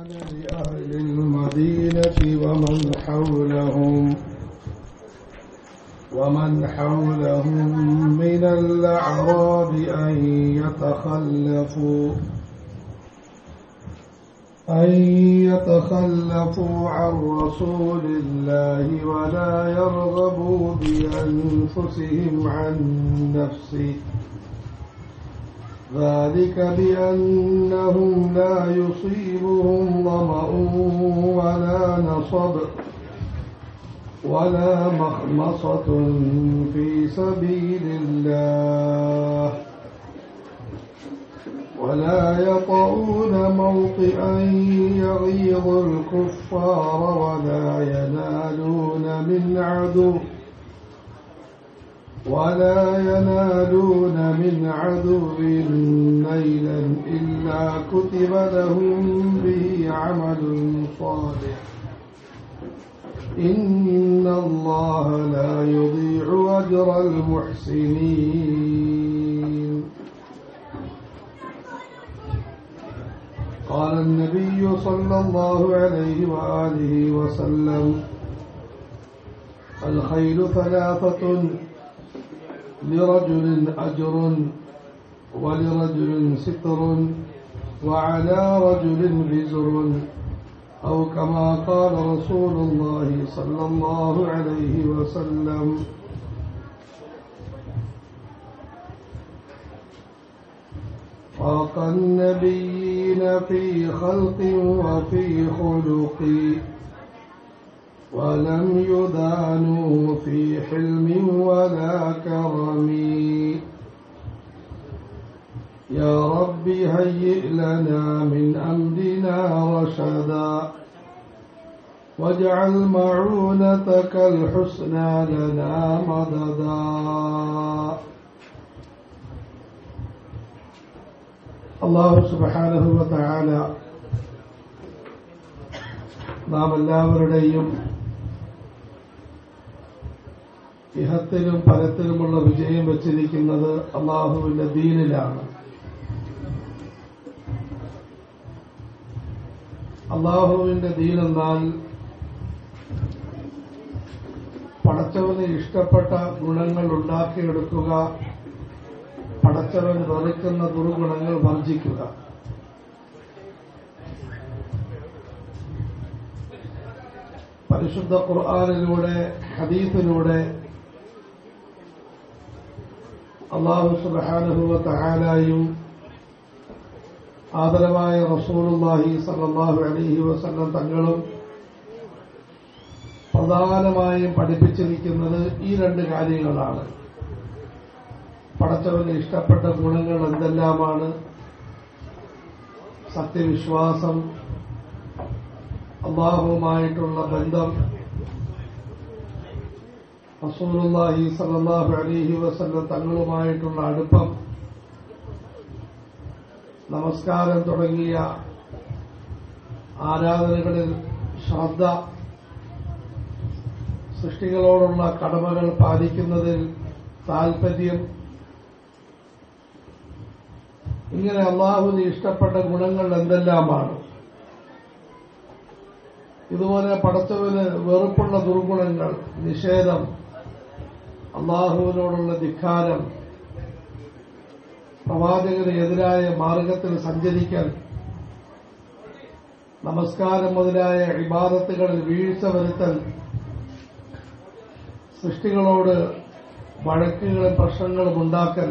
لأهل المدينة ومن حولهم من الأعراب أن يتخلفوا عن رسول الله ولا يرغبوا بأنفسهم عن نفسه، ذلك بأنهم لا يصيبهم ظمأ ولا نصب ولا مخمصة في سبيل الله، ولا يطؤون موطئا يغيظ الكفار ولا ينالون من عدو نيلا إلا كتب لهم به عمل صالح، إن الله لا يضيع أجر المحسنين. قال النبي صلى الله عليه وآله وسلم: الخيل ثلاثة، لرجل أجر ولرجل ستر وعلى رجل وزر، أو كما قال رسول الله صلى الله عليه وسلم. فاق النبيين في خلق وفي خلق، ولم يدانوا في حلم ولا كرم. يا رب هيئ لنا من أمرنا رشدا، واجعل معونتك الحسنى لنا مددا. അല്ലാഹു സുബ്ഹാനഹു വ തആല നാം എല്ലാവരുടെയും ഇഹത്തിലും പരത്തിലുമുള്ള വിജയം വെച്ചിരിക്കുന്നത് അല്ലാഹുവിന്റെ ദീനിലാണ്. അല്ലാഹുവിന്റെ ദീൻ എന്നാൽ പടച്ചവന് ഇഷ്ടപ്പെട്ട ഗുണങ്ങൾ ഉണ്ടാക്കിയെടുക്കുക, പടച്ചവൻ വെറുക്കുന്ന ദുർഗുണങ്ങൾ വർജിക്കുക. പരിശുദ്ധ ഖുർആനിലൂടെ ഹദീസിലൂടെ അല്ലാഹു സുബ്ഹാനഹു വ തആലയും ആദരവായ റസൂലുള്ളാഹി സ്വല്ലല്ലാഹു അലൈഹി വസല്ലം തങ്ങളും പ്രധാനമായും പഠിപ്പിച്ചിരിക്കുന്നത് ഈ രണ്ട് കാര്യങ്ങളാണ്. പടച്ചവന് ഇഷ്ടപ്പെട്ട ഗുണങ്ങൾ എന്തെല്ലാമാണ്? സത്യവിശ്വാസം, അല്ലാഹുവുമായിട്ടുള്ള ബന്ധം, റസൂലുള്ളാഹി സ്വല്ലല്ലാഹു അലൈഹി വസല്ലം തങ്ങളുമായിട്ടുള്ള അടുപ്പം, നമസ്കാരം തുടങ്ങിയ ആരാധനകളിൽ ശ്രദ്ധ, സൃഷ്ടികളോടുള്ള കടമകൾ പാലിക്കുന്നതിൽ താൽപര്യം, ഇങ്ങനെ അല്ലാഹുവിന് ഇഷ്ടപ്പെട്ട ഗുണങ്ങൾ എന്തെല്ലാമാണ്? ഇതുപോലെ പടച്ചവന് വെറുപ്പുള്ള ദുർഗുണങ്ങൾ, നിഷേധം, അല്ലാഹുവിനോടുള്ള ധിക്കാരം, പ്രവാചകന് എതിരായ മാർഗത്തിൽ സഞ്ചരിക്കൽ, നമസ്കാരം മുതലായ ഇബാദത്തുകളിൽ വീഴ്ച വരുത്തൽ, സൃഷ്ടികളോട് വഴക്കുകളും പ്രശ്നങ്ങളും ഉണ്ടാക്കൽ,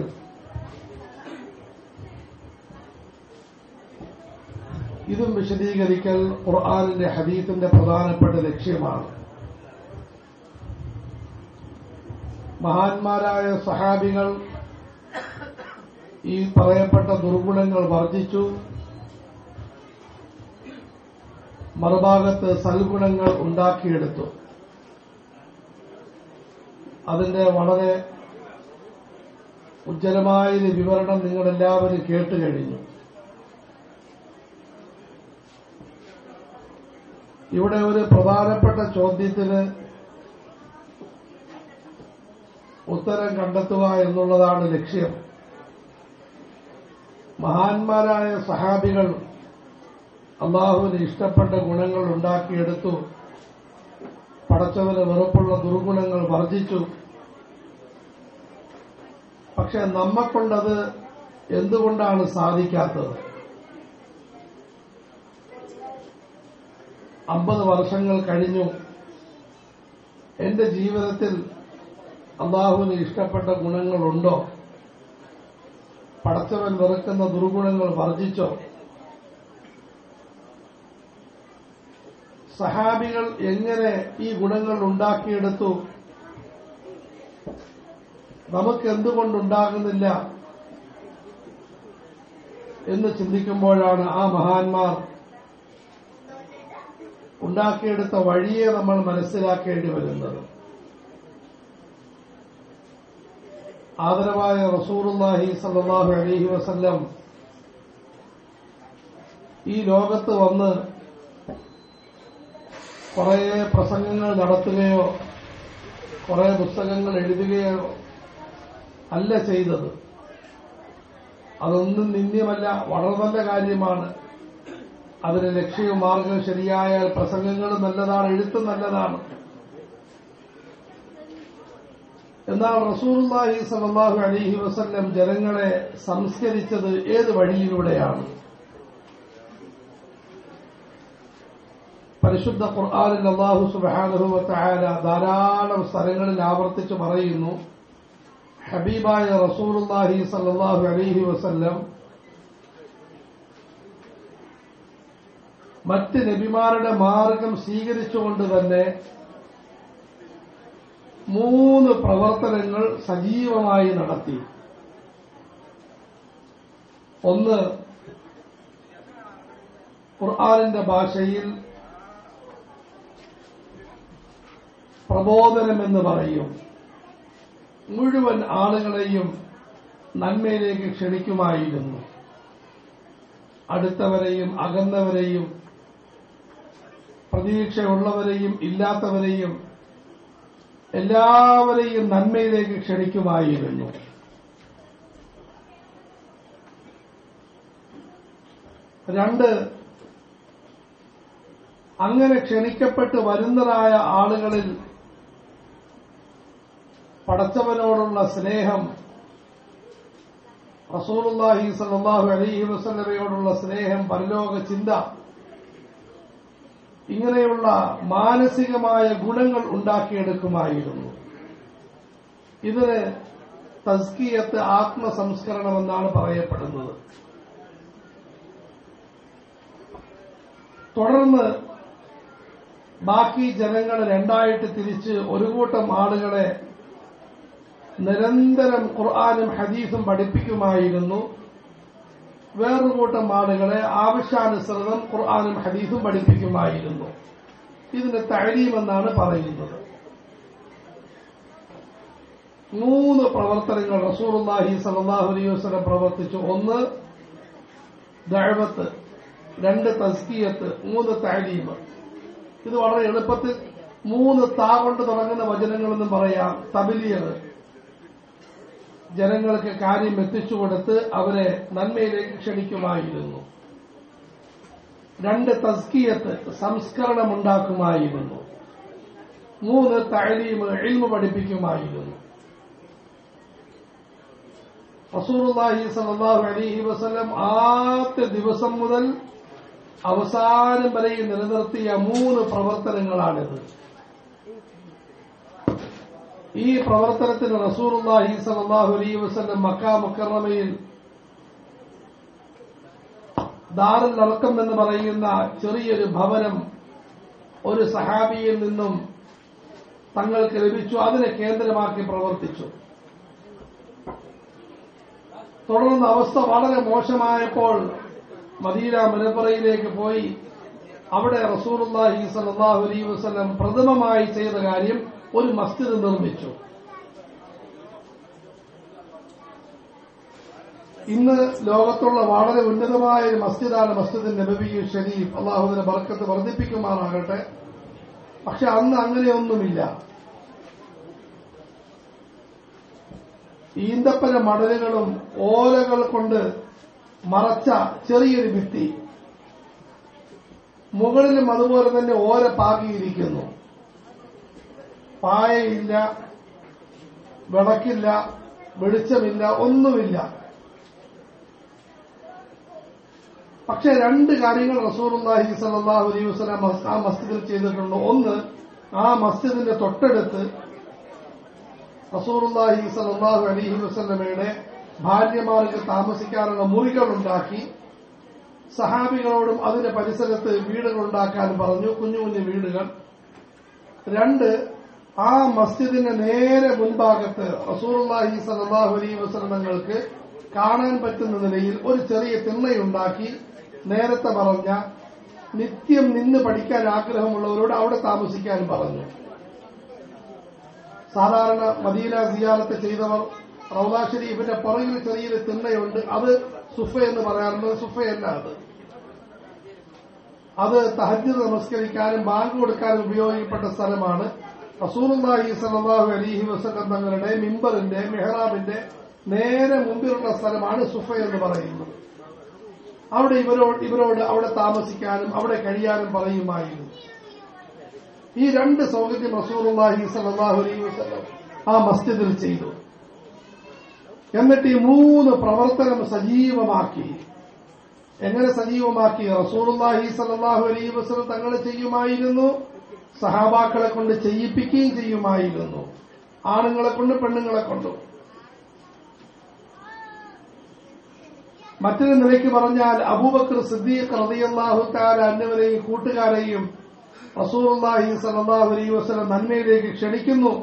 ഇതും വിശദീകരിക്കൽ ഖുർആനിന്റെ ഹദീസിന്റെ പ്രധാനപ്പെട്ട ലക്ഷ്യമാണ്. മഹാന്മാരായ സഹാബികൾ ഈ പറയപ്പെട്ട ദുർഗുണങ്ങൾ വർജിച്ചു, മറുഭാഗത്ത് സൽഗുണങ്ങൾ ഉണ്ടാക്കിയെടുത്തു. അതിന്റെ വളരെ ഉജ്ജ്വലമായ വിവരണം നിങ്ങളെല്ലാവരും കേട്ടുകഴിഞ്ഞു. ഇവിടെ ഒരു പ്രധാനപ്പെട്ട ചോദ്യത്തിന് ഉത്തരം കണ്ടെത്തുക എന്നുള്ളതാണ് ലക്ഷ്യം. മഹാന്മാരായ സഹാബികൾ അള്ളാഹുവിന് ഇഷ്ടപ്പെട്ട ഗുണങ്ങൾ ഉണ്ടാക്കിയെടുത്തു, പടച്ചവന് വെറുപ്പുള്ള ദുർഗുണങ്ങൾ വർജിച്ചു. പക്ഷെ നമ്മക്കൊണ്ടത് എന്തുകൊണ്ടാണ് സാധിക്കാത്തത്? 50 വർഷങ്ങൾ കഴിഞ്ഞു. എന്റെ ജീവിതത്തിൽ അള്ളാഹുവിന് ഇഷ്ടപ്പെട്ട ഗുണങ്ങളുണ്ടോ? പടച്ചവൻ വെറുക്കുന്ന ദുർഗുണങ്ങൾ വർജിച്ചോ? സഹാബികൾ എങ്ങനെ ഈ ഗുണങ്ങൾ ഉണ്ടാക്കിയെടുത്തു? നമുക്ക് എന്തുകൊണ്ടുണ്ടാകുന്നില്ല എന്ന് ചിന്തിക്കുമ്പോഴാണ് ആ മഹാന്മാർ ഉണ്ടാക്കിയെടുത്ത വഴിയെ നമ്മൾ മനസ്സിലാക്കേണ്ടി വരുന്നത്. ആദരവായ റസൂലുള്ളാഹി സ്വല്ലല്ലാഹു അലൈഹി വസല്ലം ഈ ലോകത്ത് വന്ന് കുറെ പ്രസംഗങ്ങൾ നടത്തുകയോ കുറെ പുസ്തകങ്ങൾ എഴുതുകയോ അല്ല ചെയ്തത്. അതൊന്നും നിന്ദ്യമല്ല, വളരെ നല്ല കാര്യമാണ്. അതിന് ലക്ഷ്യവും മാർഗവും ശരിയായാൽ പ്രസംഗങ്ങളും നല്ലതാണ്, എഴുത്തും നല്ലതാണ്. എന്നാൽ റസൂലുള്ളാഹി സ്വല്ലല്ലാഹു അലൈഹി വസല്ലം ജനങ്ങളെ സംസ്കരിച്ചത് ഏത് വഴിയിലൂടെയാണ്? പരിശുദ്ധ ഖുർആനിൽ അല്ലാഹു സുബ്ഹാനഹു വ തആല ധാരാളം സ്ഥലങ്ങളിൽ ആവർത്തിച്ച് പറയുന്നു, ഹബീബായ റസൂലുള്ളാഹി സ്വല്ലല്ലാഹു അലൈഹി വസല്ലം മറ്റ് നബിമാരുടെ മാർഗം സ്വീകരിച്ചുകൊണ്ട് തന്നെ 3 പ്രവർത്തനങ്ങൾ സജീവമായി നടത്തി. ഒന്ന്, ഖുർആനിന്റെ ഭാഷയിൽ പ്രബോധനമെന്ന് പറയും. മുഴുവൻ ആളുകളെയും നന്മയിലേക്ക് ക്ഷണിക്കുമായിരുന്നു. അടുത്തവരെയും അകന്നവരെയും പ്രതീക്ഷയുള്ളവരെയും ഇല്ലാത്തവരെയും എല്ലാവരെയും നന്മയിലേക്ക് ക്ഷണിക്കുമായിരുന്നു. 2, അങ്ങനെ ക്ഷണിക്കപ്പെട്ട് വരുന്നതായ ആളുകളിൽ പടച്ചവനോടുള്ള സ്നേഹം, റസൂലുള്ളാഹി സ്വല്ലല്ലാഹു അലൈഹി വസല്ലമയോടുള്ള സ്നേഹം, പരലോക ചിന്ത, ഇങ്ങനെയുള്ള മാനസികമായ ഗുണങ്ങൾ ഉണ്ടാക്കിയെടുക്കുമായിരുന്നു. ഇതിന് തസ്കിയത്ത്, ആത്മസംസ്കരണമെന്നാണ് പറയപ്പെടുന്നത്. തുടർന്ന് ബാക്കി ജനങ്ങളെ രണ്ടായിട്ട് തിരിച്ച് ഒരു കൂട്ടം ആളുകളെ നിരന്തരം ഖുർആനും ഹദീസും പഠിപ്പിക്കുമായിരുന്നു. വേറൊരു കൂട്ടം ആളുകളെ ആവശ്യാനുസൃതം ഖുർആനും ഹദീസും പഠിപ്പിക്കുമായിരുന്നു. ഇതിന് തഅലീം എന്നാണ് പറയുന്നത്. 3 പ്രവർത്തനങ്ങൾ റസൂലുള്ളാഹി സ്വല്ലല്ലാഹു അലൈഹി വസല്ലം പ്രവർത്തിച്ചു. 1 ദഅവത്ത്, 2 തസ്കിയത്ത്, 3 തഅലീം. ഇത് വളരെ എളുപ്പത്തിൽ 3 താ കൊണ്ട് തുടങ്ങുന്ന വചനങ്ങളെന്നും പറയാം. തബ്ലീഗ്, ജനങ്ങൾക്ക് കാര്യം എത്തിച്ചുകൊടുത്ത് അവരെ നന്മയിലേക്ക് ക്ഷണിക്കുമായിരുന്നു. 2 തസ്കിയത്ത്, സംസ്കരണമുണ്ടാക്കുമായിരുന്നു. 3 തഅലീം, ഇൽമ് പഠിപ്പിക്കുമായിരുന്നു. റസൂലുള്ളാഹി സ്വല്ലല്ലാഹു അലൈഹി വസല്ലം ആദ്യ ദിവസം മുതൽ അവസാനം വരെ നിലനിർത്തിയ 3 പ്രവർത്തനങ്ങളാണിത്. ഈ പ്രവർത്തനത്തിന് റസൂലുള്ളാഹി സ്വല്ലല്ലാഹു അലൈഹി വസല്ലം മക്ക മുക്കറമയിൽ ദാറുൽ അർഖം എന്ന് പറയുന്ന ചെറിയൊരു ഭവനം ഒരു സഹാബിയിൽ നിന്നും തങ്ങൾക്ക് ലഭിച്ചു. അതിനെ കേന്ദ്രമാക്കി പ്രവർത്തിച്ചു. തുടർന്ന് അവസ്ഥ വളരെ മോശമായപ്പോൾ മദീന മുനവ്വറയിലേക്ക് പോയി അവിടെ റസൂലുള്ളാഹി സ്വല്ലല്ലാഹു അലൈഹി വസല്ലം പ്രഥമമായി ചെയ്ത കാര്യം ഒരു മസ്ജിദ് നിർമ്മിച്ചു. ഇന്ന് ലോകത്തുള്ള വളരെ ഉന്നതമായ ഒരു മസ്ജിദാണ് മസ്ജിദ് നബവി ഷരീഫ്. അള്ളാഹുവിന്റെ ബർക്കത്ത് വർദ്ധിപ്പിക്കുമാറാകട്ടെ. പക്ഷെ അന്ന് അങ്ങനെയൊന്നുമില്ല. ഈന്തപ്പന മടലുകളും ഓലകൾ കൊണ്ട് മറച്ച ചെറിയൊരു ഭിത്തി, മുകളിലും അതുപോലെ തന്നെ ഓല പാകിയിരിക്കുന്നു. പായയില്ല, വിളക്കില്ല, വെളിച്ചമില്ല, ഒന്നുമില്ല. പക്ഷെ രണ്ട് കാര്യങ്ങൾ റസൂലുള്ളാഹി സ്വല്ലല്ലാഹു അലൈഹി വസല്ലം ആ മസ്ജിദിൽ ചെയ്തിട്ടുണ്ട്. ഒന്ന്, ആ മസ്ജിദിന്റെ തൊട്ടടുത്ത് റസൂലുള്ളാഹി സ്വല്ലല്ലാഹു അലൈഹി വസല്ലമയുടെ ഭാര്യമാർക്ക് താമസിക്കാനുള്ള മുറികൾ ഉണ്ടാക്കി സഹാബികളോടും അതിന്റെ പരിസരത്ത് വീടുകൾ ഉണ്ടാക്കാൻ പറഞ്ഞു, കുഞ്ഞു കുഞ്ഞു വീടുകൾ. രണ്ട്, ആ മസ്ജിദിന്റെ നേരെ മുൻഭാഗത്ത് റസൂലുള്ളാഹി സ്വല്ലല്ലാഹു അലൈഹി വസല്ലം തങ്ങൾക്ക് കാണാൻ പറ്റുന്ന നിലയിൽ ഒരു ചെറിയ തിണ്ണയുണ്ടാക്കി നേരത്തെ പറഞ്ഞ നിത്യം നിന്ന് പഠിക്കാൻ ആഗ്രഹമുള്ളവരോട് അവിടെ താമസിക്കാൻ പറഞ്ഞു. സാധാരണ മദീന സിയാറത്ത് ചെയ്തവർ റൗദ ഷരീഫിന്റെ പുറകിൽ ചെറിയൊരു തിണ്ണയുണ്ട്, അത് സുഫ എന്ന് പറയാറുണ്ട്. സുഫയല്ല അത് തഹജ്ജുദ് നമസ്കരിക്കാനും ബാങ്ക് കൊടുക്കാനും ഉപയോഗിക്കപ്പെട്ട സ്ഥലമാണ്. റസൂലുള്ളാഹി സ്വല്ലല്ലാഹു അലൈഹി വസല്ലം തങ്ങളുടെ മിമ്പറിന്റെ മെഹ്റാബിന്റെ നേരെ മുമ്പിലുള്ള സ്ഥലമാണ് സുഫ എന്ന് പറയുന്നത്. അവിടെ ഇവരോട് അവിടെ താമസിക്കാനും അവിടെ കഴിയാനും പറയുമായിരുന്നു. ഈ രണ്ട് സൗകര്യം റസൂലുള്ളാഹി സ്വല്ലല്ലാഹു അലൈഹി വസല്ലം ആ മസ്ജിദിൽ ചെയ്തു. എന്നിട്ട് ഈ മൂന്ന് പ്രവർത്തനം സജീവമാക്കി. എങ്ങനെ സജീവമാക്കി? റസൂലുള്ളാഹി സ്വല്ലല്ലാഹു അലൈഹി വസല്ലം തങ്ങൾ ചെയ്യുമായിരുന്നു, സഹാബാക്കളെ കൊണ്ട് ചെയ്യിപ്പിക്കുകയും ചെയ്യുമായിരുന്നു, ആണുങ്ങളെ കൊണ്ട് പെണ്ണുങ്ങളെ കൊണ്ടും. മറ്റൊരു നിലയ്ക്ക് പറഞ്ഞാൽ അബൂബക്കർ സിദ്ദീഖ് റളിയല്ലാഹു തആല അൻഹുവിനെയും കൂട്ടുകാരെയും റസൂലുള്ളാഹി സ്വല്ലല്ലാഹു അലൈഹി വസല്ലം നന്മയിലേക്ക് ക്ഷണിക്കുന്നു.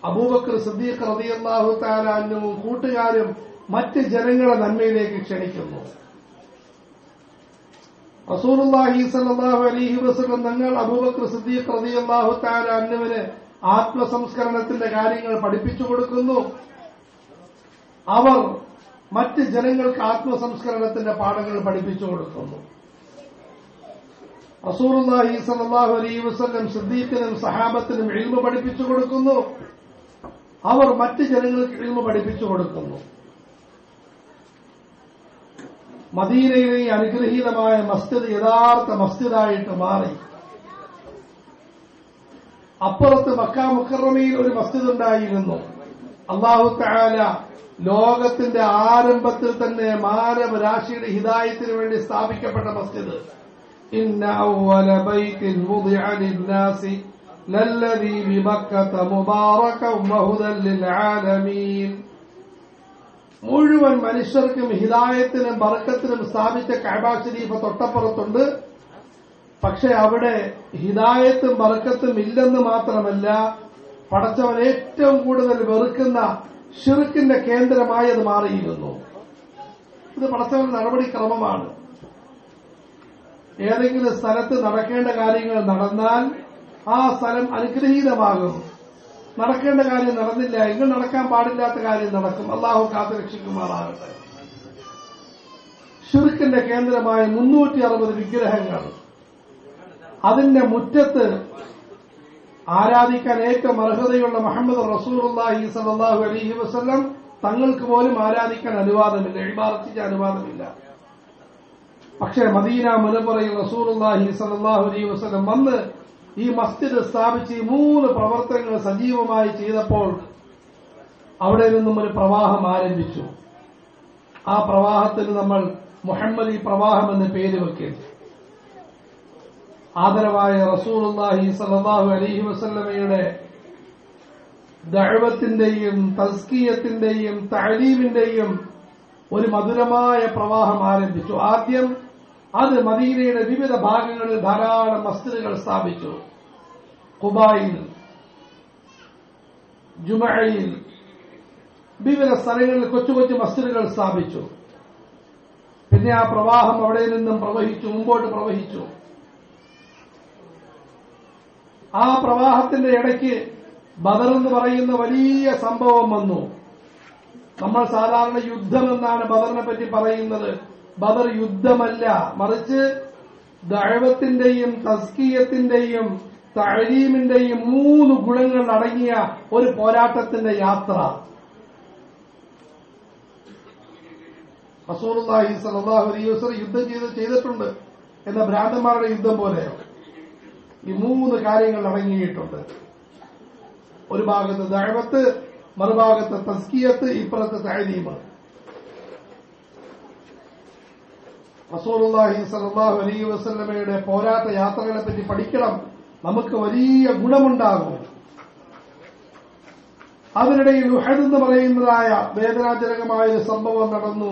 അബൂബക്കർ സിദ്ദീഖ് റളിയല്ലാഹു തആല അൻഹുവും കൂട്ടുകാരും മറ്റ് ജനങ്ങളെ നന്മയിലേക്ക് ക്ഷണിക്കുന്നു. റസൂലുള്ളാഹി സ്വല്ലല്ലാഹു അലൈഹി വസല്ലം തങ്ങൾ അബൂബക്കർ സിദ്ദീഖ് റളിയല്ലാഹു തആല അൻഹുവിന് ആത്മസംസ്കരണത്തിന്റെ കാര്യങ്ങൾ പഠിപ്പിച്ചു കൊടുക്കുന്നു. അവർ മറ്റ് ജനങ്ങൾക്ക് ആത്മസംസ്കരണത്തിന്റെ പാഠങ്ങൾ പഠിപ്പിച്ചു കൊടുക്കുന്നു. റസൂലുള്ളാഹി സ്വല്ലല്ലാഹു അലൈഹി വസല്ലം സിദ്ദീഖിനും സഹാബത്തിനും ഇൽമു പഠിപ്പിച്ചു കൊടുക്കുന്നു. അവർ മറ്റ് ജനങ്ങൾക്ക് ഇൽമു പഠിപ്പിച്ചു കൊടുക്കുന്നു. മദീനയിലെ ഈ അനുഗ്രഹീതമായ മസ്ജിദ് യഥാർത്ഥ മസ്ജിദായിട്ട് മാറി. അപ്പുറത്ത് മക്ക മുക്കറമയിൽ ഒരു മസ്ജിദ് ഉണ്ടായിരുന്നു. അല്ലാഹു തആല ലോകത്തിന്റെ ആരംഭത്തിൽ തന്നെ മാനവരാശിയുടെ ഹിദായത്തിന് വേണ്ടി സ്ഥാപിക്കപ്പെട്ട മസ്ജിദ്. ഇന്ന അവ്വല ബൈത്തിൻ വുദിഅ ലിന്നാസി ലല്ലദീ ബിമക്കത മുബാറകൻ വഹുദൻ ലിൽആലമീൻ. മുഴുവൻ മനുഷ്യർക്കും ഹിദായത്തിനും ബർക്കത്തിനും സ്ഥാപിച്ച കഅബ ശരീഫ് തൊട്ടപ്പുറത്തുണ്ട്. പക്ഷെ അവിടെ ഹിദായത്തും ബർക്കത്തും ഇല്ലെന്ന് മാത്രമല്ല, പടച്ചവൻ ഏറ്റവും കൂടുതൽ വെറുക്കുന്ന ശിർക്കിന്റെ കേന്ദ്രമായി അത് മാറിയിരുന്നു. ഇത് പടച്ചവൻ നടപടിക്രമമാണ്. ഏതെങ്കിലും സ്ഥലത്ത് നടക്കേണ്ട കാര്യങ്ങൾ നടന്നാൽ ആ സ്ഥലം അനുഗ്രഹീതമാകും. നടക്കേണ്ട കാര്യം നടന്നില്ല എങ്കിൽ നടക്കാൻ പാടില്ലാത്ത കാര്യം നടക്കും. അല്ലാഹു കാത്തുരക്ഷിക്കുമാറാകട്ടെ. ശിർക്കിന്റെ കേന്ദ്രമായ 360 വിഗ്രഹങ്ങൾ, അതിന്റെ മുറ്റത്ത് ആരാധിക്കാൻ ഏറ്റവും അർഹതയുള്ള മുഹമ്മദ് റസൂലുള്ളാഹി സ്വല്ലല്ലാഹു അലൈഹി വസല്ലം തങ്ങൾക്ക് പോലും ആരാധിക്കാൻ അനുവാദമില്ല, ഇബാദത്തിന് അനുവാദമില്ല. പക്ഷേ മദീന മുനവ്വറയിൽ റസൂലുള്ളാഹി സ്വല്ലല്ലാഹു അലൈഹി വസല്ലം വന്ന് ഈ മസ്ജിദ് സ്ഥാപിച്ച് ഈ 3 പ്രവർത്തനങ്ങൾ സജീവമായി ചെയ്തപ്പോൾ അവിടെ നിന്നും ഒരു പ്രവാഹം ആരംഭിച്ചു. ആ പ്രവാഹത്തിന് നമ്മൾ മുഹമ്മദി പ്രവാഹം എന്ന് പേര് വെക്കുന്നു. ആദരവായ റസൂലുള്ളാഹി സ്വല്ലല്ലാഹു അലൈഹി വസല്ലമയുടെ ദഅവത്തിന്റെയും തസ്കിയത്തിന്റെയും തഅലീമിന്റെയും ഒരു മധുരമായ പ്രവാഹം ആരംഭിച്ചു. ആദ്യം അത് മദീനയുടെ വിവിധ ഭാഗങ്ങളിൽ ധാരാളം മസ്ജിദുകൾ സ്ഥാപിച്ചു. ഖുബായിൽ, ജുമഅയിൽ, വിവിധ സ്ഥലങ്ങളിൽ കൊച്ചു കൊച്ചു മസ്ജിദുകൾ സ്ഥാപിച്ചു. പിന്നെ ആ പ്രവാഹം അവിടെ നിന്നും മുമ്പോട്ട് പ്രവഹിച്ചു. ആ പ്രവാഹത്തിന്റെ ഇടയ്ക്ക് ബദർ എന്ന് പറയുന്ന വലിയ സംഭവം വന്നു. നമ്മൾ സാധാരണ യുദ്ധമെന്നാണ് ബദറിനെ പറ്റി പറയുന്നത്. ബദർ യുദ്ധമല്ല, മറിച്ച് ദഅവത്തിന്റെയും തസ്കിയത്തിന്റെയും തഅലീമിന്റെയും 3 ഗുണങ്ങൾ അടങ്ങിയ ഒരു പോരാട്ടത്തിന്റെ യാത്ര. റസൂലുള്ളാഹി സ്വല്ലല്ലാഹു അലൈഹി വസല്ലം യുദ്ധം ചെയ്തിട്ടുണ്ട്. എന്ന ഭ്രാന്തന്മാരുടെ യുദ്ധം പോലെയോ? ഈ 3 കാര്യങ്ങൾ അടങ്ങിയിട്ടുണ്ട്. ഒരു ഭാഗത്ത് ദഅവത്ത്, മറുഭാഗത്ത് തസ്കിയത്ത്, ഇപ്പുറത്ത് തഅലീം. റസൂലുള്ളാഹി സ്വല്ലല്ലാഹു അലൈഹി വസല്ലമയുടെ പോരാട്ട യാത്രകളെ പറ്റി പഠിക്കണം. നമുക്ക് വലിയ ഗുണമുണ്ടാകും. അതിനിടയിൽ ഉഹദ് എന്ന് പറയുന്നതായ വേദനാജനകമായ ഒരു സംഭവം നടന്നു.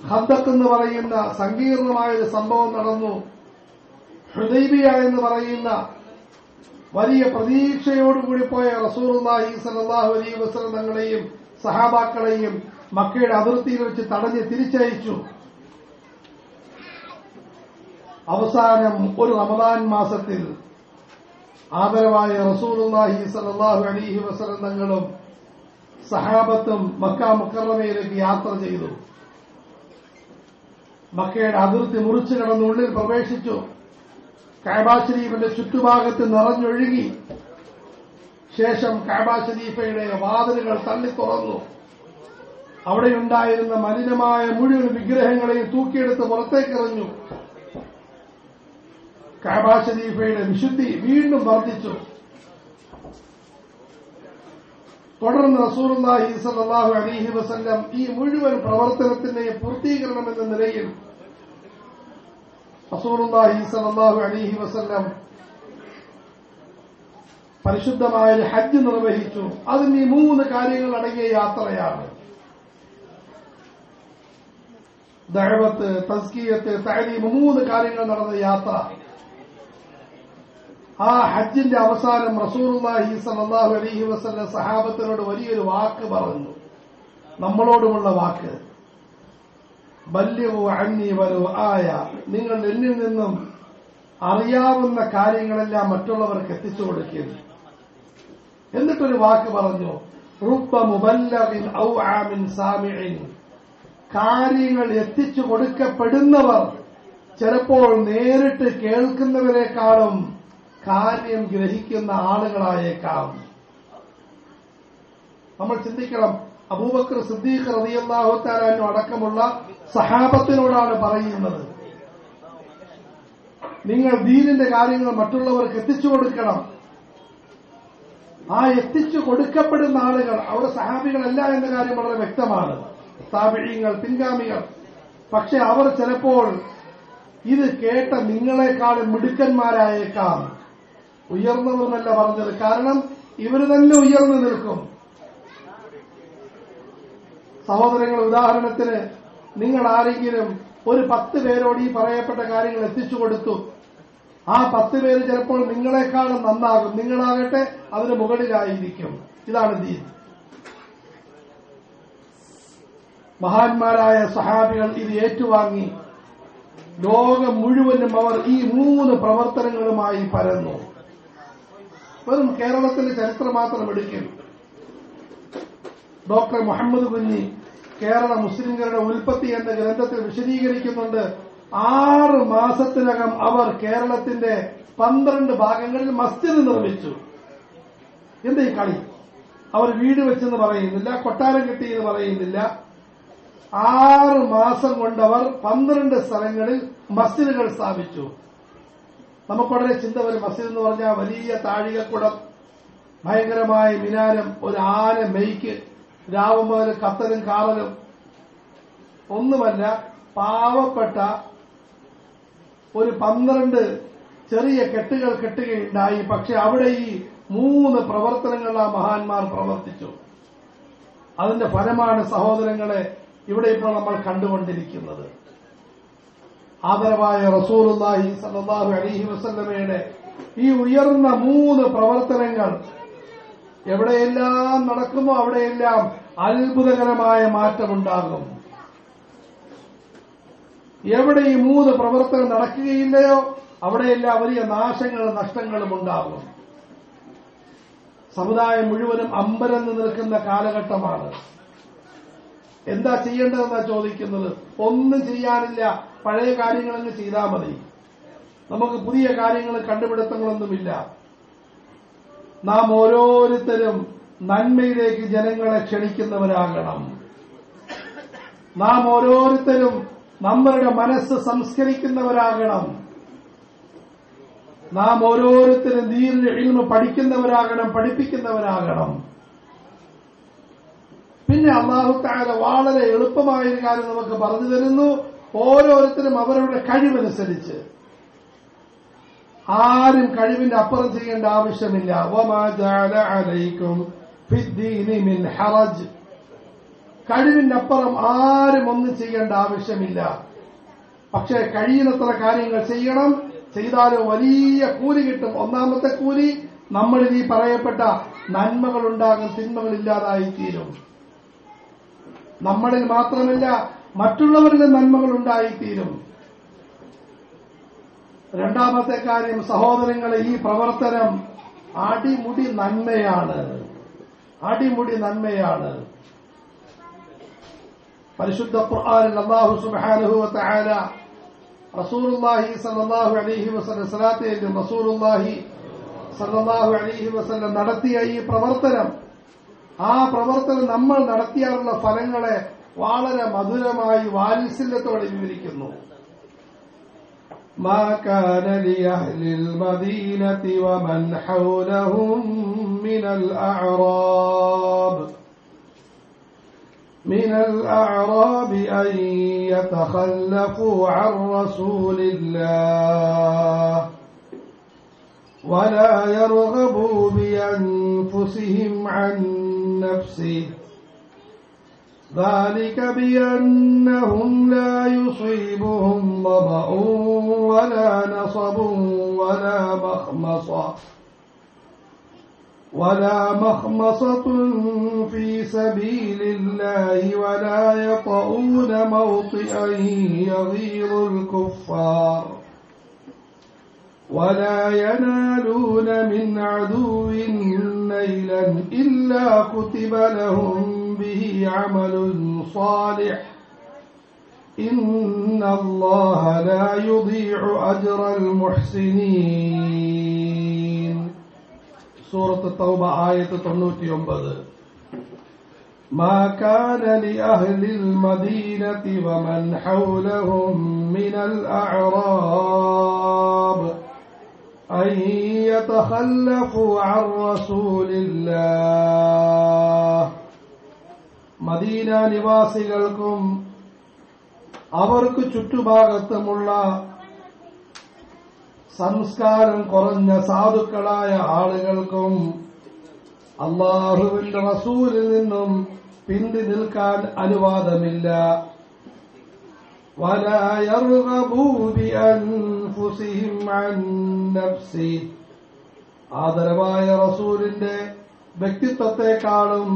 ഖന്ദഖ് എന്ന് പറയുന്ന സങ്കീർണമായ ഒരു സംഭവം നടന്നു. ഹുദൈബിയ എന്ന് പറയുന്ന വലിയ പ്രതീക്ഷയോടുകൂടി പോയ റസൂലുള്ളാഹി സ്വല്ലല്ലാഹു അലൈഹി വസല്ലം തങ്ങളെയും സഹാബാക്കളെയും മക്കയുടെ അതിർത്തിയിൽ വെച്ച് തടഞ്ഞ് തിരിച്ചയച്ചു. അവസാനം ഒരു റമദാൻ മാസത്തിൽ ആദരവായ റസൂലുള്ളാഹി സ്വല്ലല്ലാഹു അലൈഹി വസല്ലം തങ്ങളും സഹാബത്തും മക്ക മുക്കറമയിലേക്ക് യാത്ര ചെയ്തു. മക്കയുടെ അതിർത്തി മുറിച്ചു കടന്ന് ഉള്ളിൽ പ്രവേശിച്ചു. കഅബ ശരീഫിന്റെ ചുറ്റുഭാഗത്ത് നിറഞ്ഞൊഴുകി. ശേഷം കഅബ ശരീഫയുടെ വാതിലുകൾ തള്ളി തുറന്നു. അവിടെയുണ്ടായിരുന്ന മലിനമായ മുഴുവൻ വിഗ്രഹങ്ങളെയും തൂക്കിയെടുത്ത് പുറത്തേക്കെറിഞ്ഞു. കഅബ ശരീഫയുടെ വിശുദ്ധി വീണ്ടും വർദ്ധിച്ചു. തുടർന്ന് റസൂലുള്ളാഹി സ്വല്ലല്ലാഹു അലൈഹി വസല്ലം ഈ മുഴുവൻ പ്രവർത്തനത്തിന്റെയും പൂർത്തീകരണം എന്ന നിലയിൽ റസൂലുള്ളാഹി സ്വല്ലല്ലാഹു അലൈഹി വസല്ലം പരിശുദ്ധമായ ഹജ്ജ് നിർവഹിച്ചു. അതിന് ഈ 3 കാര്യങ്ങൾ അടങ്ങിയ യാത്രയാണ്. ദഅവത്ത്, തസ്കിയത്ത്, തഅലീം, 3 കാര്യങ്ങൾ നടന്ന യാത്ര. ആ ഹജ്ജിന്റെ അവസാനം റസൂലുള്ളാഹി സ്വല്ലല്ലാഹു അലൈഹി വസല്ലം സഹാബത്തിനോട് വലിയൊരു വാക്ക് പറഞ്ഞു. നമ്മളോടുമുള്ള വാക്ക്, ബല്ലിഗു അന്നി വലൗ ആയ, നിങ്ങൾ എന്നിൽ നിന്നും അറിയാവുന്ന കാര്യങ്ങളെല്ലാം മറ്റുള്ളവർക്ക് എത്തിച്ചു കൊടുക്കുക. എന്നിട്ടൊരു വാക്ക് പറഞ്ഞു, റുബ്ബ മുബല്ലഗിൻ ഔആ മിൻ സാമിഇൻ, കാര്യങ്ങൾ എത്തിച്ചു കൊടുക്കപ്പെടുന്നവർ ചിലപ്പോൾ നേരിട്ട് കേൾക്കുന്നവരെക്കാളും കാര്യം ഗ്രഹിക്കുന്ന ആളുകളായേക്കാം. നമ്മൾ ചിന്തിക്കണം, അബൂബക്കർ സിദ്ദീഖ് റളിയല്ലാഹു തആല അൻഹു അടക്കമുള്ള സഹാബത്തിനോടാണ് പറയുന്നത്, നിങ്ങൾ ദീനിന്റെ കാര്യങ്ങൾ മറ്റുള്ളവർക്ക് എത്തിച്ചു കൊടുക്കണം. ആ എത്തിച്ചു കൊടുക്കപ്പെടുന്ന ആളുകൾ അവർ സഹാബികളല്ല എന്ന കാര്യം വളരെ വ്യക്തമാണ്. താബിഈങ്ങൾ, പിൻഗാമികൾ. പക്ഷെ അവർ ചിലപ്പോൾ ഇത് കേട്ട നിങ്ങളെക്കാളും മിടുക്കന്മാരായേക്കാം. ഉയർന്നവരെന്നല്ല പറഞ്ഞത്, കാരണം ഇവർ തന്നെ ഉയർന്നു നിൽക്കും. സഹോദരങ്ങൾ, ഉദാഹരണത്തിന് നിങ്ങൾ ആരെങ്കിലും ഒരു 10 പേരോട് ഈ പറയപ്പെട്ട കാര്യങ്ങൾ എത്തിച്ചു കൊടുത്തു. ആ 10 പേര് ചിലപ്പോൾ നിങ്ങളെക്കാളും നന്നാകും. നിങ്ങളാകട്ടെ അതിന് മുകളിലായിരിക്കും. ഇതാണ് ദീൻ. മഹാന്മാരായ സഹാബികൾ ഇത് ഏറ്റുവാങ്ങി ലോകം മുഴുവനും അവർ ഈ 3 പ്രവർത്തനങ്ങളുമായി പരന്നു. വെറും കേരളത്തിന്റെ ചരിത്രം മാത്രം എടുക്കും. ഡോക്ടർ മുഹമ്മദ് കുഞ്ഞി കേരള മുസ്ലിംകളുടെ ഉൽപ്പത്തി എന്ന ഗ്രന്ഥത്തിൽ വിശദീകരിക്കുന്നുണ്ട്. 6 മാസത്തിനകം അവർ കേരളത്തിന്റെ 12 ഭാഗങ്ങളിൽ മസ്ജിദ് നിർമ്മിച്ചു. എന്താ ഈ കളി? അവർ വീട് വെച്ചെന്ന് പറയുന്നില്ല, കൊട്ടാരം കെട്ടിയെന്ന് പറയുന്നില്ല. 6 മാസം കൊണ്ടവർ 12 സ്ഥലങ്ങളിൽ മസ്ജിദുകൾ സ്ഥാപിച്ചു. നമുക്കുടനെ ചിന്ത വരും, മസ്ജിദ് എന്ന് പറഞ്ഞാൽ വലിയ താഴികക്കുടം, ഭയങ്കരമായ മിനാരം, ഒരു ആന മെയ്ക്ക്, രാവും മുതൽ കത്തലും കാറലും. ഒന്നുമല്ല, പാവപ്പെട്ട ഒരു 12 ചെറിയ കെട്ടുകൾ കെട്ടുകയുണ്ടായി. പക്ഷെ അവിടെ ഈ 3 പ്രവർത്തനങ്ങൾ ആ മഹാന്മാർ പ്രവർത്തിച്ചു. അതിന്റെ ഫലമാണ് സഹോദരങ്ങളെ ഇവിടെ ഇപ്പോൾ നമ്മൾ കണ്ടുകൊണ്ടിരിക്കുന്നത്. ആദരവായ റസൂലുള്ളാഹി സ്വല്ലല്ലാഹു അലൈഹി വസല്ലമയുടെ ഈ ഉയർന്ന 3 പ്രവർത്തനങ്ങൾ എവിടെയെല്ലാം നടക്കുമോ അവിടെയെല്ലാം അത്ഭുതകരമായ മാറ്റമുണ്ടാകും. എവിടെ ഈ 3 പ്രവർത്തനം നടക്കുകയില്ലയോ അവിടെയെല്ലാം വലിയ നാശങ്ങളും നഷ്ടങ്ങളും ഉണ്ടാകും. സമുദായം മുഴുവനും അമ്പരന്ന് നിൽക്കുന്ന കാലഘട്ടമാണ്. എന്താ ചെയ്യേണ്ടതെന്നാ ചോദിക്കുന്നത്? ഒന്നും ചെയ്യാനില്ല, പഴയ കാര്യങ്ങളങ്ങ് ചെയ്താൽ മതി. നമുക്ക് പുതിയ കാര്യങ്ങൾ കണ്ടുപിടുത്തങ്ങളൊന്നുമില്ല. നാം ഓരോരുത്തരും നന്മയിലേക്ക് ജനങ്ങളെ ക്ഷണിക്കുന്നവരാകണം. നാം ഓരോരുത്തരും നമ്മളുടെ മനസ്സ് സംസ്കരിക്കുന്നവരാകണം. നാം ഓരോരുത്തരും ദീനിന്റെ ഇൽമ് പഠിക്കുന്നവരാകണം, പഠിപ്പിക്കുന്നവരാകണം. പിന്നെ അല്ലാഹു തആല വളരെ എളുപ്പമായ ഒരു കാര്യം നമുക്ക് പറഞ്ഞു തരുന്നു. ഓരോരുത്തരും അവരവരുടെ കഴിവനുസരിച്ച്, ആരും കഴിവിന്റെ അപ്പുറം ചെയ്യേണ്ട ആവശ്യമില്ല. വമാ ജഅല അലൈക്കും ഫിദ്ദീനി മിൻ ഹറജ്. കഴിവിന്റെ അപ്പുറം ആരും ഒന്നും ചെയ്യേണ്ട ആവശ്യമില്ല. പക്ഷേ കഴിയുന്നത്ര കാര്യങ്ങൾ ചെയ്യണം. ചെയ്താലോ വലിയ കൂലി കിട്ടും. ഒന്നാമത്തെ കൂലി, നമ്മളിൽ ഈ പറയപ്പെട്ട നന്മകളുണ്ടാകും, തിന്മകളില്ലാതായിത്തീരും. നമ്മളിൽ മാത്രമല്ല മറ്റുള്ളവരിലും നന്മകൾ ഉണ്ടായിത്തീരും. രണ്ടാമത്തെ കാര്യം സഹോദരങ്ങളെ, ഈ പ്രവർത്തനം അടിമുടി നന്മയാണ്, അടിമുടി നന്മയാണ്. പരിശുദ്ധ ഖുർആനിൽ അല്ലാഹു സുബ്ഹാനഹു വ തആല റസൂലുള്ളാഹി സ്വല്ലല്ലാഹു അലൈഹി വസല്ലം സലാത്തേലും റസൂലുള്ളാഹി സ്വല്ലല്ലാഹു അലൈഹി വസല്ലം നടത്തിയ ഈ പ്രവർത്തനം, ആ പ്രവർത്തനം നമ്മൾ നടത്തിയാലുള്ള ഫലങ്ങളെ വളരെ മധുരമായി വാത്സല്യത്തോടെ വിവരിക്കുന്നു. മാ കാന ലിഅഹ്ലിൽ മദീനതി വമൻ ഹൗലഹും മിനൽ അഅറാബ് أن يتخلفوا عن رسول الله ولا يرغبوا بأنفسهم عن نفسه ذلك بأنهم لا يصيبهم ظمأ ولا نصب ولا مخمصة في سبيل الله ولا يطؤون موطئا يغيظ الكفار ولا ينالون من عدو نيلا إلا كتب لهم به عمل صالح إن الله لا يضيع أجر المحسنين. سورة التوبة آية 99. ما كان لأهل المدينة ومن حولهم من الأعراب أن يتخلفوا عن رسول الله. മദീന നിവാസികൾക്കും അവർക്ക് ചുറ്റുഭാഗത്തുമുള്ള സംസ്കാരം കുറഞ്ഞ സാധുക്കളായ ആളുകൾക്കും അല്ലാഹുവിന്റെ റസൂലിൽ നിന്നും പിന്തി നിൽക്കാൻ അനുവാദമില്ല. വലാ യർഗബൂ ബിഅൻഫുസിഹിം അൻ നഫ്സി. ആദരവായ റസൂലിന്റെ വ്യക്തിത്വത്തെക്കാളും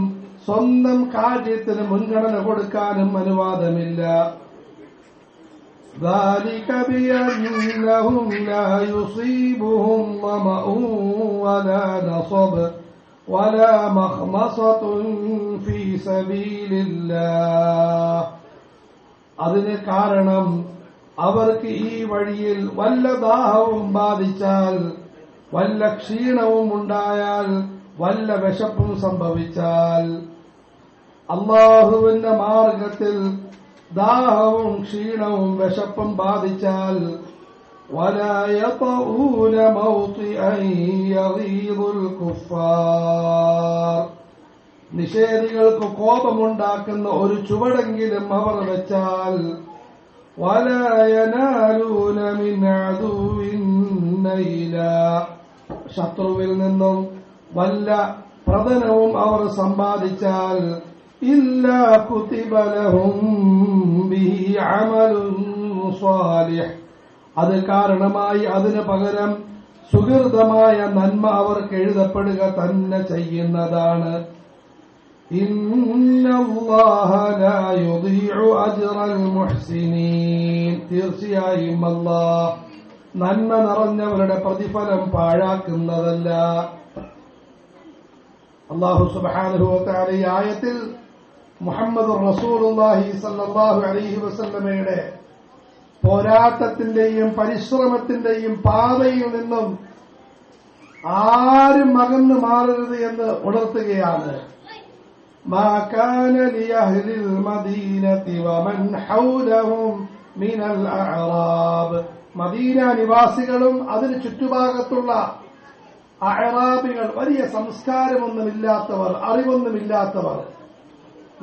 സ്വന്തം കാര്യത്തിന് മുൻഗണന കൊടുക്കാനും അനുവാദമില്ല. ذلك بأنهم لا يصيبهم ظمأ ولا نصب ولا مخمصة في سبيل الله. അതിന് കാരണം അവർക്ക് ഈ വഴിയിൽ വല്ല ദാഹവും ബാധിച്ചാൽ, വല്ല ക്ഷീണവും ഉണ്ടായാൽ, വല്ല വിശപ്പും സംഭവിച്ചാൽ, അല്ലാഹുവിന്റെ മാർഗത്തിൽ ദാഹവും ക്ഷീണവും വിശപ്പും ബാധിച്ചാൽ, വലാ യതഊന മൗതിഅൻ യഗീദുൽ കുഫാർ. നിഷേധികൾക്ക് കോപമുണ്ടാക്കുന്ന ഒരു ചുവടെങ്കിലും അവർ വെച്ചാൽ, വലാ യനാലൂന മിൻ അദുവിൻ നൈല. ശത്രുവിൽ നിന്നും വല്ല പ്രതനവും അവർ സമ്പാദിച്ചാൽ, ഇല്ലാ കുതിബ ലഹും ബിഹി അമലുൻ സാലിഹ്. അത് കാരണമായി അതിനു പകരം സുഹൃതമായ നന്മ അവർക്ക് എഴുതപ്പെടുക തന്നെ ചെയ്യുന്നതാണ്. ഇന്നല്ലാഹ ലാ യുദീഉ അജ്റൽ മുഹ്സിനീൻ. തീർച്ചയായും അല്ലാഹ് നന്മ നിറഞ്ഞവരുടെ പ്രതിഫലം പാഴാക്കുന്നതല്ല. അല്ലാഹു സുബ്ഹാനഹു വ തആല ഈ ആയത്തിൽ മുഹമ്മദുർ റസൂലുള്ളാഹി സ്വല്ലല്ലാഹു അലൈഹി വസല്ലമയുടെ പോരാട്ടത്തിന്റെയും പരിശ്രമത്തിന്റെയും പാതയിൽ നിന്നും ആരും അകന്നു മാറരുത് എന്ന് ഉണർത്തുകയാണ്. മാ കാന ലിഅഹ്ലിൽ മദീനതി വമൻ ഹൗലഹും മിനൽ അഅറാബ്. മദീന നിവാസികളും അതിന് ചുറ്റുഭാഗത്തുള്ള അഅറാബികൾ, വലിയ സംസ്കാരമൊന്നുമില്ലാത്തവർ, അറിവൊന്നുമില്ലാത്തവർ.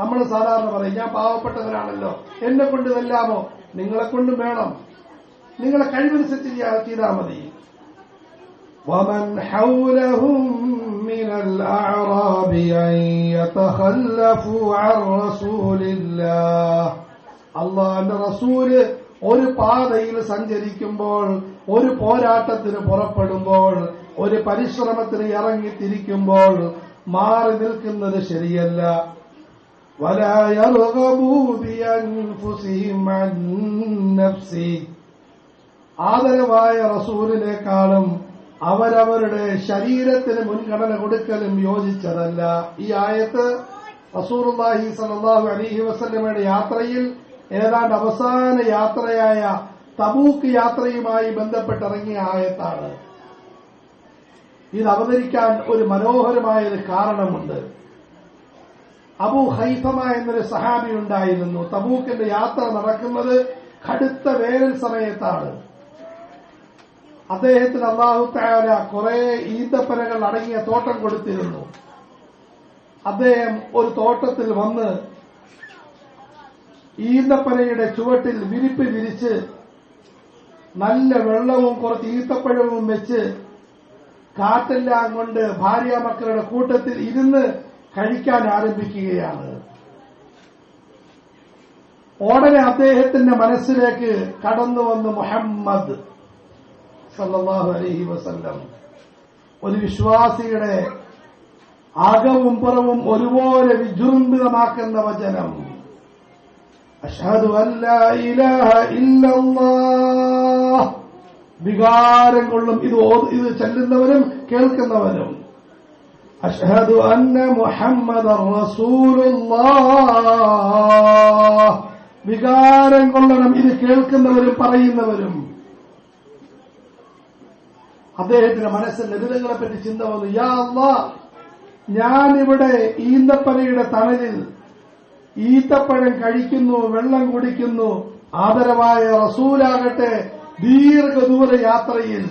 നമ്മൾ സാധാരണ പറയും, ഞാൻ പാവപ്പെട്ടവരാണല്ലോ, എന്നെ കൊണ്ട് ഇതല്ലാമോ? നിങ്ങളെ കൊണ്ടും വേണം, നിങ്ങളെ കഴിവനുസരിച്ച് ചെയ്താൽ മതി. ومن حولهم من الأعراب أن يتخلفوا عن رسول الله. അള്ളാഹുവിന്റെ റസൂല് ഒരു പാതയിൽ സഞ്ചരിക്കുമ്പോൾ, ഒരു പോരാട്ടത്തിന് പുറപ്പെടുമ്പോൾ, ഒരു പരിശ്രമത്തിന് ഇറങ്ങിത്തിരിക്കുമ്പോൾ മാറി നിൽക്കുന്നത് ശരിയല്ല. ولا يرغبوا بأنفسهم عن نفسه. ആദരവായ റസൂലിനേക്കാളും അവരവരുടെ ശരീരത്തിന് മുൻഗണന കൊടുക്കലും യോജിച്ചതല്ല. ഈ ആയത്ത് റസൂലുള്ളാഹി സ്വല്ലല്ലാഹു അലൈഹി വസല്ലമയുടെ യാത്രയിൽ ഏതാണ്ട് അവസാന യാത്രയായ തബൂക്ക് യാത്രയുമായി ബന്ധപ്പെട്ടിറങ്ങിയ ആയത്താണ്. ഇത് അവതരിക്കാൻ ഒരു മനോഹരമായ ഒരു കാരണമുണ്ട്. അബൂ ഹൈഫമ എന്നൊരു സഹാബി ഉണ്ടായിരുന്നു. തബൂക്കിന്റെ യാത്ര നടക്കുന്നത് കടുത്ത വേനൽ സമയത്താണ്. അദ്ദേഹത്തിന് അല്ലാഹു തആല കുറെ ഈന്തപ്പനകൾ അടങ്ങിയ തോട്ടം കൊടുത്തിരുന്നു. അദ്ദേഹം ഒരു തോട്ടത്തിൽ വന്ന് ഈന്തപ്പനയുടെ ചുവട്ടിൽ വിരിപ്പ് വിരിച്ച് നല്ല വെള്ളവും കുറച്ച് ഈത്തപ്പഴവും വെച്ച് കാറ്റെല്ലാം കൊണ്ട് ഭാര്യ മക്കളുടെ കൂട്ടത്തിൽ ഇരുന്ന് കഴിക്കാൻ ആരംഭിക്കുകയാണ്. ഉടനെ അദ്ദേഹത്തിന്റെ മനസ്സിലേക്ക് കടന്നു വന്ന് മുഹമ്മദ് സല്ലല്ലാഹു അലൈഹി വസല്ലം, ഒരു വിശ്വാസിയുടെ അകവും പുറവും ഒരുപോലെ വിജൃംഭിതമാക്കുന്ന വചനം, അഷ്ഹദു അല്ലാ ഇലാഹ ഇല്ലല്ലാഹ്. വികാരം കൊള്ളും ഇത് ചെല്ലുന്നവരും കേൾക്കുന്നവരും. അഷ്ഹദു അന്ന മുഹമ്മദർ റസൂലുള്ളാഹ്. വികാരം കൊള്ളണം ഇത് കേൾക്കുന്നവരും പറയുന്നവരും. അദ്ദേഹത്തിന്റെ മനസ്സിൽ നബിതങ്ങളെപ്പറ്റി ചിന്ത വന്നു. യാ അല്ലാഹ്, ഞാനിവിടെ ഈന്തപ്പനയുടെ തണലിൽ ഈത്തപ്പഴം കഴിക്കുന്നു, വെള്ളം കുടിക്കുന്നു. ആദരവായ റസൂലാകട്ടെ ദീർഘദൂര യാത്രയിൽ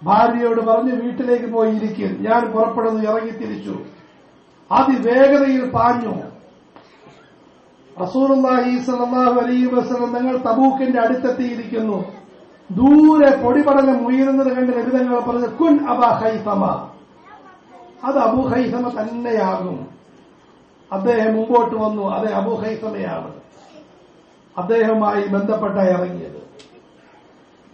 ഭാര്യയോട് പറഞ്ഞ് വീട്ടിലേക്ക് പോയിരിക്കും, ഞാൻ പുറപ്പെടുന്നു. ഇറങ്ങിത്തിരിച്ചു. അതിവേഗതയിൽ പാഞ്ഞു. റസൂലുള്ളാഹി സ്വല്ലല്ലാഹു അലൈഹി വസല്ലം തങ്ങൾ തബൂക്കിന്റെ അടുത്തെത്തിയിരിക്കുന്നു. ദൂരെ പൊടിപടലം ഉയരുന്നത് കണ്ട് നബിതങ്ങൾ പറഞ്ഞു, കുൻ അബാ ഹൈസമ. അത് അബൂ ഹൈസമ തന്നെയാകും. അദ്ദേഹം മുമ്പോട്ട് വന്നു. അതെ, അബൂ ഹൈസമയാണ്. അദ്ദേഹവുമായി ബന്ധപ്പെട്ട ഇറങ്ങിയത്.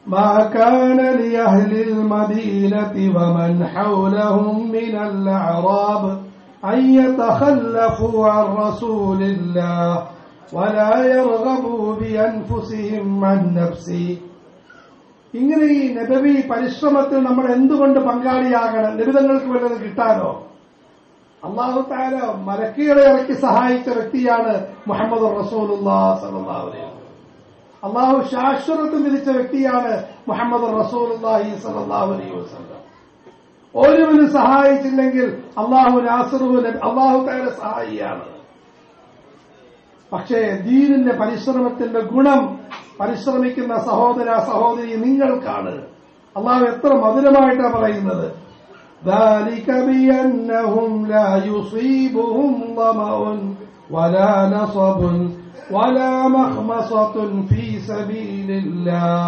ما كان لأهل المدينة ومن حولهم من الأعراب أن يتخلفوا عن رسول الله ولا يرغبوا بأنفسهم عن نفسه. ഇങ്ങനെ ഈ നബവി പരിശ്രമത്തിൽ നമ്മൾ എന്തുകൊണ്ട് പങ്കാളിയാകണം? നബിതങ്ങൾക്ക് വല്ലത് കിട്ടാനോ? അല്ലാഹു തആല മലക്കുകളെ ഇറക്കി സഹായിച്ച വ്യക്തിയാണ് മുഹമ്മദ് റസൂലുള്ളാഹി സ്വല്ലല്ലാഹു അലൈഹി വസല്ലം. അല്ലാഹു ശാശ്വതത്വം വിധിച്ച വ്യക്തിയാണ് മുഹമ്മദ് റസൂലുള്ളാഹി സ്വല്ലല്ലാഹു അലൈഹി വസല്ലം. ഒരുവന് സഹായിച്ചില്ലെങ്കിൽ അല്ലാഹു നാസിറുഹു, അല്ലാഹു തആല സഹായിയാണ്. പക്ഷേ ദീനിന്റെ പരിശ്രമത്തിന്റെ ഗുണം പരിശ്രമിക്കുന്ന സഹോദര സഹോദരി നിങ്ങൾക്കാണ്. അല്ലാഹു എത്ര മധുരമായിട്ടാണ് പറയുന്നത്. ذلك بأنهم لا يصيبهم ظمأ ولا نصب ولا مخمصة في سبيل الله.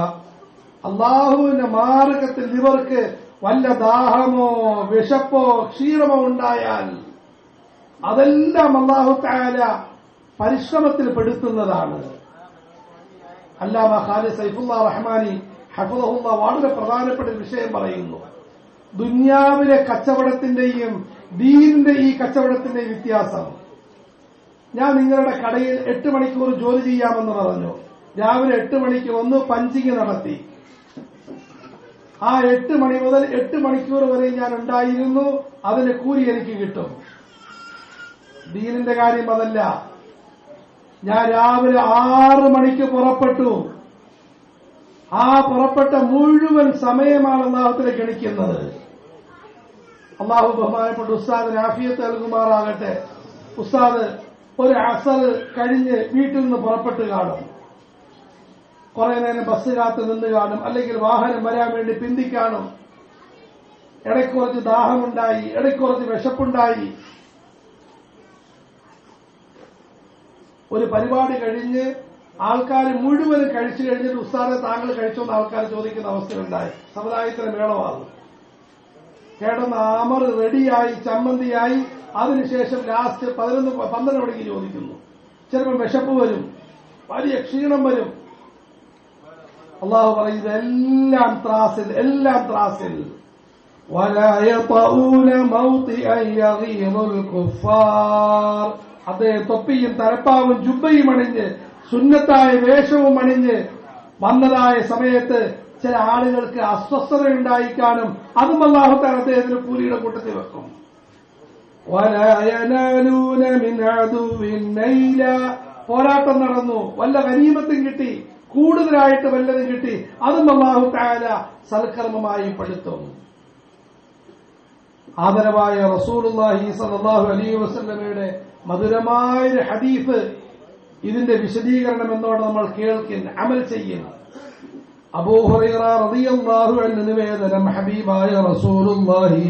അല്ലാഹുവിന്റെ മാർഗത്തിൽ ഇവർക്ക് വല്ല ദാഹമോ വിശപ്പോ ക്ഷീണമോ ഉണ്ടായാൽ അതെല്ലാം അല്ലാഹു തആല പരിശ്രമത്തിൽ പെടുത്തുന്നതാണ്. അല്ലാമ ഖാലിദ് സൈഫുല്ലാഹ് റഹ്മാനി ഹഫിളഹുല്ലാഹ് വളരെ പ്രധാനപ്പെട്ട വിഷയം പറയുന്നു. ദുനിയാവിലെ കച്ചവടത്തിന്റെയും ദീനിന്റെ ഈ കച്ചവടത്തിന്റെയും വ്യത്യാസം. ഞാൻ നിങ്ങളുടെ കടയിൽ 8 മണിക്കൂർ ജോലി ചെയ്യാമെന്ന് പറഞ്ഞു. രാവിലെ 8 മണിക്ക് വന്ന് പഞ്ചിങ് നടത്തി. ആ 8 മണി മുതൽ 8 മണിക്കൂർ വരെ ഞാൻ ഉണ്ടായിരുന്നു. അതിന് കൂലി എനിക്ക് കിട്ടും. ദീനിന്റെ കാര്യം അതല്ല. ഞാൻ രാവിലെ 6 മണിക്ക് പുറപ്പെട്ടു. ആ പുറപ്പെട്ട മുഴുവൻ സമയമാണ് അല്ലാഹുവിനെ ഗണിക്കുന്നത്. അല്ലാഹു ബഹുമാനപ്പെട്ട ഉസ്താദിന് ആഫിയത്ത് നൽകുമാറാകട്ടെ. ഉസ്താദ് ഒരു അസർ കഴിഞ്ഞ് വീട്ടിൽ നിന്ന് പുറപ്പെട്ട് കാണും. കുറെ നേരം ബസ് കാത്ത് നിന്ന് കാണും, അല്ലെങ്കിൽ വാഹനം വരാൻ വേണ്ടി പിന്തിക്കാണും. ഇടയ്ക്ക് കുറച്ച് ദാഹമുണ്ടായി, ഇടയ്ക്ക് കുറച്ച് വിശപ്പുണ്ടായി. ഒരു പരിപാടി കഴിഞ്ഞ് ആൾക്കാർ മുഴുവനും കഴിച്ചു കഴിഞ്ഞിട്ട് ഉസ്താദെ താങ്കൾ കഴിച്ചോന്ന് ആൾക്കാർ ചോദിക്കുന്ന അവസ്ഥയുണ്ടായി. സമുദായത്തിന് മേളമാകും. കിടന്ന് അമർ റെഡിയായി, ചമ്മന്തിയായി. അതിനുശേഷം ലാസ്റ്റ് 11-12 മണിക്ക് ചോദിക്കുന്നു. ചിലപ്പോൾ വിശപ്പ് വരും, വലിയ ക്ഷീണം വരും. അള്ളാഹു പറയുന്നത് എല്ലാം ത്രാസിൽ, എല്ലാം ത്രാസിൽ. അദ്ദേഹം തൊപ്പിയും തലപ്പാവും ജുബ്ബയും അണിഞ്ഞ് സുന്നത്തായ വേഷവും അണിഞ്ഞ് വന്നതായ സമയത്ത് ചില ആളുകൾക്ക് അസ്വസ്ഥതയുണ്ടായിക്കാണും. അതും അല്ലാഹു തആല അദ്ദേഹത്തിന് കൂലിയുടെ കൂട്ടത്തിൽ വെക്കും. പോരാട്ടം നടന്നു, വല്ല ഗനീമത്തും കിട്ടി, കൂടുതലായിട്ട് വല്ലതും കിട്ടി, അതും അല്ലാഹു തആല സൽക്കർമ്മമായി പെടുത്തും. ആദരവായ റസൂലുള്ളാഹി സ്വല്ലല്ലാഹു അലൈഹി വസല്ലമയുടെ മധുരമായ ഹദീസ്, ഇതിന്റെ വിശദീകരണം എന്നോട് നമ്മൾ കേൾക്കും, അമൽ ചെയ്യും. അബൂ ഹുറൈറ റളിയല്ലാഹു അൻഹു നിവേദനം, ഹബീബായ റസൂലുള്ളാഹി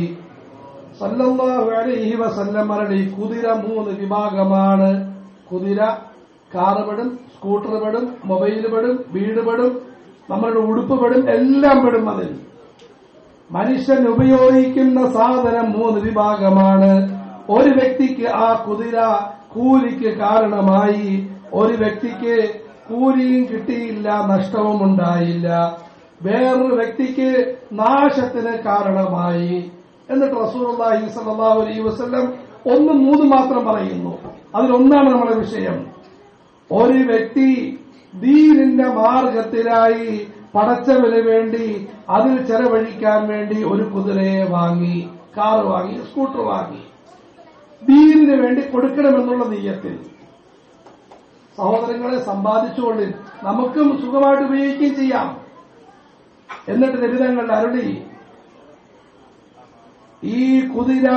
സല്ലല്ലാഹു അലൈഹി വസല്ലമയുടെ കുതിര 3 വിഭാഗമാണ്. കുതിര കാറ് പെടും, സ്കൂട്ടർ പെടും, മൊബൈൽ പെടും, വീട് പെടും, നമ്മളുടെ ഉടുപ്പ് പെടും, എല്ലാം പെടും. അതിൽ മനുഷ്യൻ ഉപയോഗിക്കുന്ന സാധനം 3 വിഭാഗമാണ്. ഒരു വ്യക്തിക്ക് ആ കുതിര കൂലിക്ക് കാരണമായി, ഒരു വ്യക്തിക്ക് കൂലിയും കിട്ടിയില്ല, നഷ്ടവും ഉണ്ടായില്ല, വേറൊരു വ്യക്തിക്ക് നാശത്തിന് കാരണമായി. എന്നിട്ട് റസൂലുള്ളാഹി സ്വല്ലല്ലാഹു അലൈഹി വസല്ലം 1, 3 മാത്രം പറയുന്നു. അതിലൊന്നാണ് നമ്മുടെ വിഷയം. ഒരു വ്യക്തി ദീനിന്റെ മാർഗത്തിലായി പടച്ചവന് വേണ്ടി അതിൽ ചെലവഴിക്കാൻ വേണ്ടി ഒരു കുതിരയെ വാങ്ങി, കാറ് വാങ്ങി, സ്കൂട്ടർ വാങ്ങി, ദീനിന് വേണ്ടി കൊടുക്കണമെന്നുള്ള നിയ്യത്തിൽ. സഹോദരങ്ങളെ, സമ്പാദിച്ചുകൊണ്ട് നമുക്കും സുഖമായിട്ട് ഉപയോഗിക്കുകയും ചെയ്യാം. എന്നിട്ട് നിബിധങ്ങൾ അരുളി, ഈ കുതിര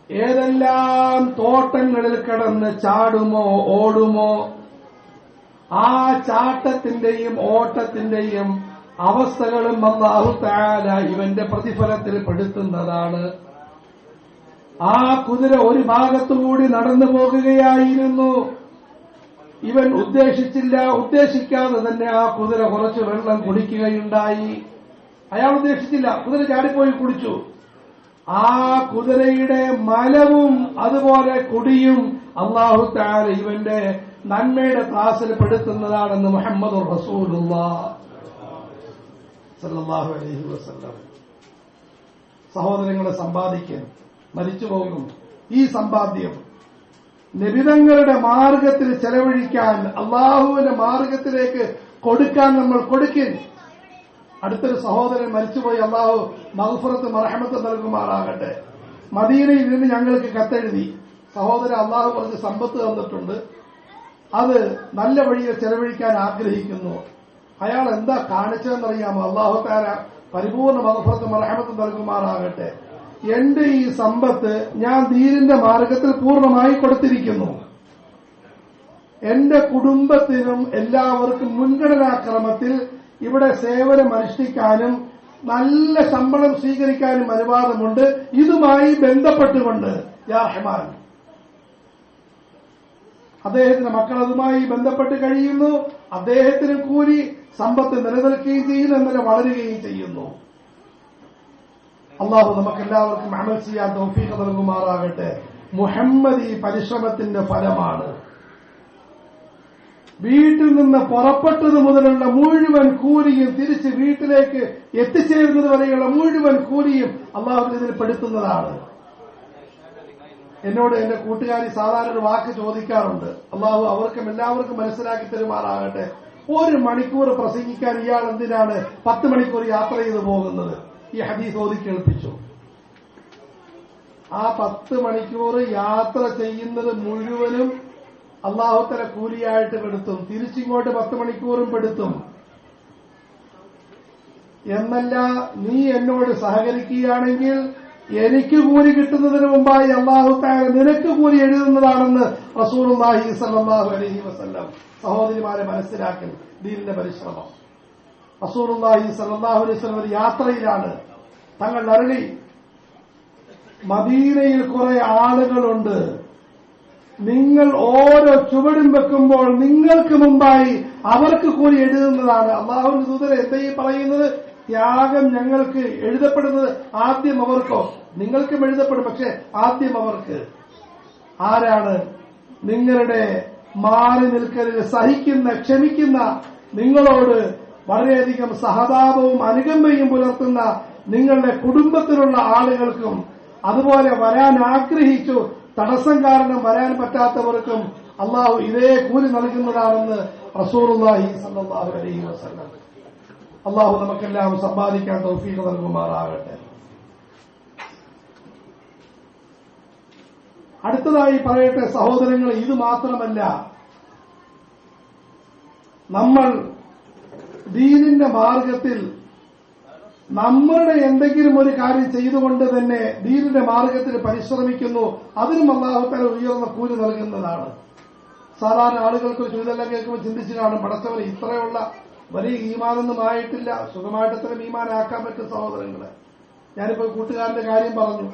ഏതെല്ലാം തോട്ടങ്ങളിൽ കിടന്ന് ചാടുമോ ഓടുമോ, ആ ചാട്ടത്തിന്റെയും ഓട്ടത്തിന്റെയും അവസ്ഥകളും അല്ലാഹു തആല ഇവന്റെ പ്രതിഫലത്തിൽ പെടുത്തുന്നതാണ്. ആ കുതിര ഒരു ഭാഗത്തുകൂടി നടന്നു പോകുകയായിരുന്നു. ഇവൻ ഉദ്ദേശിക്കാതെ തന്നെ ആ കുതിര കുറച്ച് വെള്ളം കുടിക്കുകയുണ്ടായി. അയാൾ ഉദ്ദേശിച്ചില്ല, കുതിര ചാടിപ്പോയി കുടിച്ചു. ആ കുതിരയുടെ മലവും അതുപോലെ കുടിയും അല്ലാഹു തആല ഇവന്റെ നന്മയുടെ ത്രാസിൽ പെടുത്തുന്നതാണെന്ന് മുഹമ്മദുർ റസൂലുള്ളാഹി സല്ലല്ലാഹു അലൈഹി വസല്ലം. സഹോദരങ്ങളെ, സമ്പാദിക്കും, മരിച്ചു പോകും. ഈ സമ്പാദ്യം നബിതങ്ങളുടെ മാർഗത്തിൽ ചെലവഴിക്കാൻ, അള്ളാഹുവിന്റെ മാർഗത്തിലേക്ക് കൊടുക്കാൻ നമ്മൾ കൊടുക്കും. അടുത്തൊരു സഹോദരൻ മരിച്ചുപോയി, അള്ളാഹു മഗ്ഫിറത്ത് മർഹമത്ത് നൽകുമാറാകട്ടെ. മദീനയിൽ നിന്ന് ഞങ്ങൾക്ക് കത്തെഴുതി, സഹോദരൻ അള്ളാഹു കുറച്ച് സമ്പത്ത് തന്നിട്ടുണ്ട്, അത് നല്ല വഴിയിൽ ചെലവഴിക്കാൻ ആഗ്രഹിക്കുന്നു. അയാൾ എന്താ കാണിച്ചതെന്നറിയാമോ? അള്ളാഹു തആല പരിപൂർണ്ണ മഗ്ഫിറത്ത് മർഹമത്ത് നൽകുമാറാകട്ടെ. എന്റെ ഈ സമ്പത്ത് ഞാൻ ദീനിന്റെ മാർഗത്തിൽ പൂർണ്ണമായി കൊടുത്തിരിക്കുന്നു. എന്റെ കുടുംബത്തിനും എല്ലാവർക്കും മുൻഗണനാക്രമത്തിൽ ഇവിടെ സേവനം അനുഷ്ഠിക്കാനും നല്ല ശമ്പളം സ്വീകരിക്കാനും അനുവാദമുണ്ട്. ഇതുമായി ബന്ധപ്പെട്ടുകൊണ്ട് യാ റഹ്മാൻ, അദ്ദേഹത്തിന്റെ മക്കൾ അതുമായി ബന്ധപ്പെട്ട് കഴിയുന്നു. അദ്ദേഹത്തിന് കൂലി, സമ്പത്ത് നിലനിൽക്കുകയും ചെയ്യുന്നു, എന്നല്ല വളരുകയും ചെയ്യുന്നു. അള്ളാഹു നമുക്കെല്ലാവർക്കും അമൽ ചെയ്യാൻ തൗഫീഖ് നൽകുമാറാകട്ടെ. മുഹമ്മദി പരിശ്രമത്തിന്റെ ഫലമാണ്. വീട്ടിൽ നിന്ന് പുറപ്പെട്ടത് മുതലുള്ള മുഴുവൻ കൂലിയും തിരിച്ച് വീട്ടിലേക്ക് എത്തിച്ചേരുന്നത് വരെയുള്ള മുഴുവൻ കൂലിയും അള്ളാഹു ഇതിൽ പെടുത്തുന്നതാണ്. എന്നോട് എന്റെ കൂട്ടുകാരി സാധാരണ ഒരു വാക്ക് ചോദിക്കാറുണ്ട്, അള്ളാഹു അവർക്കും എല്ലാവർക്കും മനസ്സിലാക്കി തരുമാറാകട്ടെ. 1 മണിക്കൂർ പ്രസംഗിക്കാൻ ഇയാൾ എന്തിനാണ് 10 മണിക്കൂർ യാത്ര ചെയ്തു പോകുന്നത്? ഈ ഹദീസ് ഓതി കേൾപ്പിച്ചു. ആ 10 മണിക്കൂർ യാത്ര ചെയ്യുന്നത് മുഴുവനും അല്ലാഹു തആല കൂലിയായിട്ട് പെടുത്തും, തിരിച്ചിങ്ങോട്ട് 10 മണിക്കൂറും പെടുത്തും. എന്നല്ല, നീ എന്നോട് സഹകരിക്കുകയാണെങ്കിൽ എനിക്ക് കൂലി കിട്ടുന്നതിന് മുമ്പായി അല്ലാഹു തആല നിനക്ക് കൂലി എഴുതുന്നതാണെന്ന് റസൂലുള്ളാഹി സ്വല്ലല്ലാഹു അലൈഹി വസല്ലം. സഹോദരിമാരെ, മനസ്സിലാക്കൽ ദീനിന്റെ പരിശ്രമം. റസൂലുള്ളാഹി സ്വല്ലല്ലാഹു അലൈഹി വസല്ലം ഒരു യാത്രയിലാണ്. തങ്ങൾ അരുളി, മദീനയിൽ കുറെ ആളുകളുണ്ട്, നിങ്ങൾ ഓരോ ചുവടും വെക്കുമ്പോൾ നിങ്ങൾക്ക് മുമ്പായി അവർക്ക് കൂലി എഴുതുന്നതാണ്. അല്ലാഹുവിന്റെ ദൂതരെ എന്താ ഈ പറയുന്നത്? ത്യാഗം ഞങ്ങൾക്ക് എഴുതപ്പെടുന്നത് ആദ്യം അവർക്കോ? നിങ്ങൾക്കും എഴുതപ്പെടും, പക്ഷെ ആദ്യം അവർക്ക്. ആരാണ്? നിങ്ങളുടെ മാറി നിൽക്കലിൽ സഹിക്കുന്ന, ക്ഷമിക്കുന്ന, നിങ്ങളോട് വളരെയധികം സഹതാപവും അനുകമ്പയും പുലർത്തുന്ന നിങ്ങളുടെ കുടുംബത്തിലുള്ള ആളുകൾക്കും, അതുപോലെ വരാൻ ആഗ്രഹിച്ചു തടസ്സം കാരണം വരാൻ പറ്റാത്തവർക്കും അള്ളാഹു ഇതേ കൂലി നൽകുന്നതാണെന്ന് റസൂലുള്ളാഹി സ്വല്ലല്ലാഹു അലൈഹി വസല്ലം. അള്ളാഹു നമുക്കെല്ലാം സമ്പാദിക്കാൻ തൗഫീഖ് നൽകുമാറാകട്ടെ. അടുത്തതായി പറയട്ടെ സഹോദരങ്ങൾ, ഇത് മാത്രമല്ല, നമ്മൾ ദീനിന്റെ മാർഗത്തിൽ നമ്മുടെ എന്തെങ്കിലും ഒരു കാര്യം ചെയ്തുകൊണ്ട് തന്നെ ദീനിന്റെ മാർഗത്തിൽ പരിശ്രമിക്കുന്നു, അതിനും അല്ലാഹു തആല ഉയർന്ന കൂലി നൽകുന്നതാണ്. സാധാരണ ആളുകൾക്ക് ചുരിതെല്ലാം കേൾക്കുമ്പോൾ ചിന്തിച്ചു കാണും, പടച്ചവന് ഇത്രയുള്ള വലിയ ഈമാനൊന്നും ആയിട്ടില്ല, സുഖമായിട്ട് അത്തരം ഈമാനാക്കാൻ പറ്റും. സഹോദരങ്ങളെ, ഞാനിപ്പോ കൂട്ടുകാരന്റെ കാര്യം പറഞ്ഞു.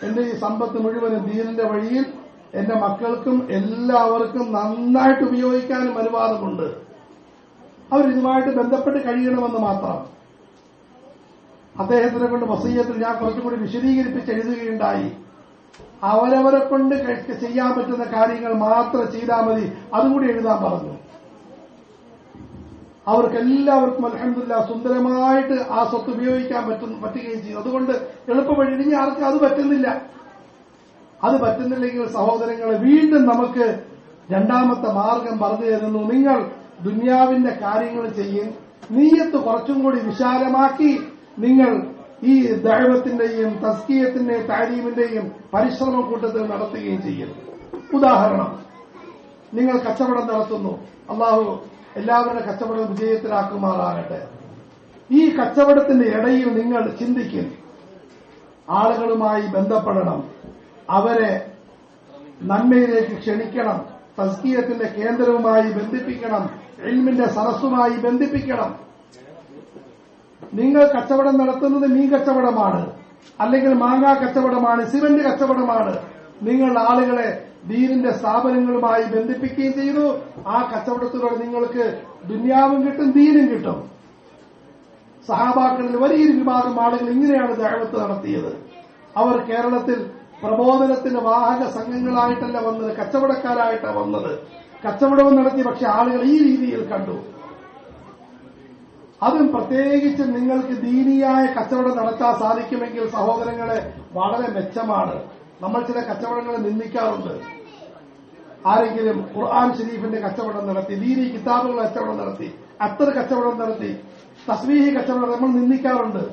എന്റെ ഈ സമ്പത്ത് മുഴുവനും ദീനിന്റെ വഴിയിൽ എന്റെ മക്കൾക്കും എല്ലാവർക്കും നന്നായിട്ട് ഉപയോഗിക്കാനും അനുവാദമുണ്ട്. അവരിതുമായിട്ട് ബന്ധപ്പെട്ട് കഴിയണമെന്ന് മാത്രം. അദ്ദേഹത്തിനെ കൊണ്ട് വസീയത്തിൽ ഞാൻ കുറച്ചും കൂടി വിശദീകരിപ്പിച്ച് എഴുതുകയുണ്ടായി. അവരവരെ കൊണ്ട് ചെയ്യാൻ പറ്റുന്ന കാര്യങ്ങൾ മാത്രം ചെയ്താൽ മതി, അതുകൂടി എഴുതാൻ പറഞ്ഞു. അവർക്കെല്ലാവർക്കും അൽഹംദുലില്ലാഹ് സുന്ദരമായിട്ട് ആ സ്വത്ത് ഉപയോഗിക്കാൻ പറ്റുകയും ചെയ്തു. അതുകൊണ്ട് എളുപ്പവഴി. ഇനി ആർക്കും അത് പറ്റുന്നില്ല. അത് പറ്റുന്നില്ലെങ്കിൽ സഹോദരങ്ങളെ, വീണ്ടും നമുക്ക് രണ്ടാമത്തെ മാർഗം പറഞ്ഞു തരുന്നു. നിങ്ങൾ ദുനിയാവിന്റെ കാര്യങ്ങൾ ചെയ്യും, നീയത്ത് കുറച്ചും കൂടി വിശാലമാക്കി നിങ്ങൾ ഈ ദഅവത്തിന്റെയും തസ്കിയത്തിന്റെയും താലീമിന്റെയും പരിശ്രമ കൂട്ടത്തിൽ നടത്തുകയും ചെയ്യുന്നു. ഉദാഹരണം, നിങ്ങൾ കച്ചവടം നടത്തുന്നു. അല്ലാഹു എല്ലാവരുടെ കച്ചവടം വിജയത്തിലാക്കുമാറാകട്ടെ. ഈ കച്ചവടത്തിന്റെ ഇടയിൽ നിങ്ങൾ ചിന്തിക്കും, ആളുകളുമായി ബന്ധപ്പെടണം, അവരെ നന്മയിലേക്ക് ക്ഷണിക്കണം, തസ്കിയത്തിന്റെ കേന്ദ്രവുമായി ബന്ധിപ്പിക്കണം, ഇൽമിന്റെ സരസ്സുമായി ബന്ധിപ്പിക്കണം. നിങ്ങൾ കച്ചവടം നടത്തുന്നത് മീൻ കച്ചവടമാണ്, അല്ലെങ്കിൽ മാങ്ങാ കച്ചവടമാണ്, സിമന്റ് കച്ചവടമാണ്. നിങ്ങൾ ആളുകളെ ദീനിന്റെ സ്ഥാപനങ്ങളുമായി ബന്ധിപ്പിക്കുകയും ചെയ്തു. ആ കച്ചവടത്തിലൂടെ നിങ്ങൾക്ക് ദുനിയാവും കിട്ടും, ദീനും കിട്ടും. സഹാബാക്കളിൽ വലിയൊരു വിഭാഗം ആളുകൾ ഇങ്ങനെയാണ് ദഅവത്ത് നടത്തിയത്. അവർ കേരളത്തിൽ പ്രബോധനത്തിന് വാഹക സംഘങ്ങളായിട്ടല്ല വന്നത്, കച്ചവടക്കാരായിട്ടാണ് വന്നത്. കച്ചവടവും നടത്തി, പക്ഷെ ആളുകൾ ഈ രീതിയിൽ കണ്ടു. അതും പ്രത്യേകിച്ച് നിങ്ങൾക്ക് ദീനിയായ കച്ചവടം നടത്താൻ സാധിക്കുമെങ്കിൽ സഹോദരങ്ങളെ വളരെ മെച്ചമാണ്. നമ്മൾ ചില കച്ചവടങ്ങളെ നിന്ദിക്കാറുണ്ട്. ആരെങ്കിലും ഖുർആൻ ഷരീഫിന്റെ കച്ചവടം നടത്തി, ദീനി കിതാബുകളുടെ കച്ചവടം നടത്തി, അത്തർ കച്ചവടം നടത്തി, തസ്ബീഹി കച്ചവടം നമ്മൾ നിന്ദിക്കാറുണ്ട്.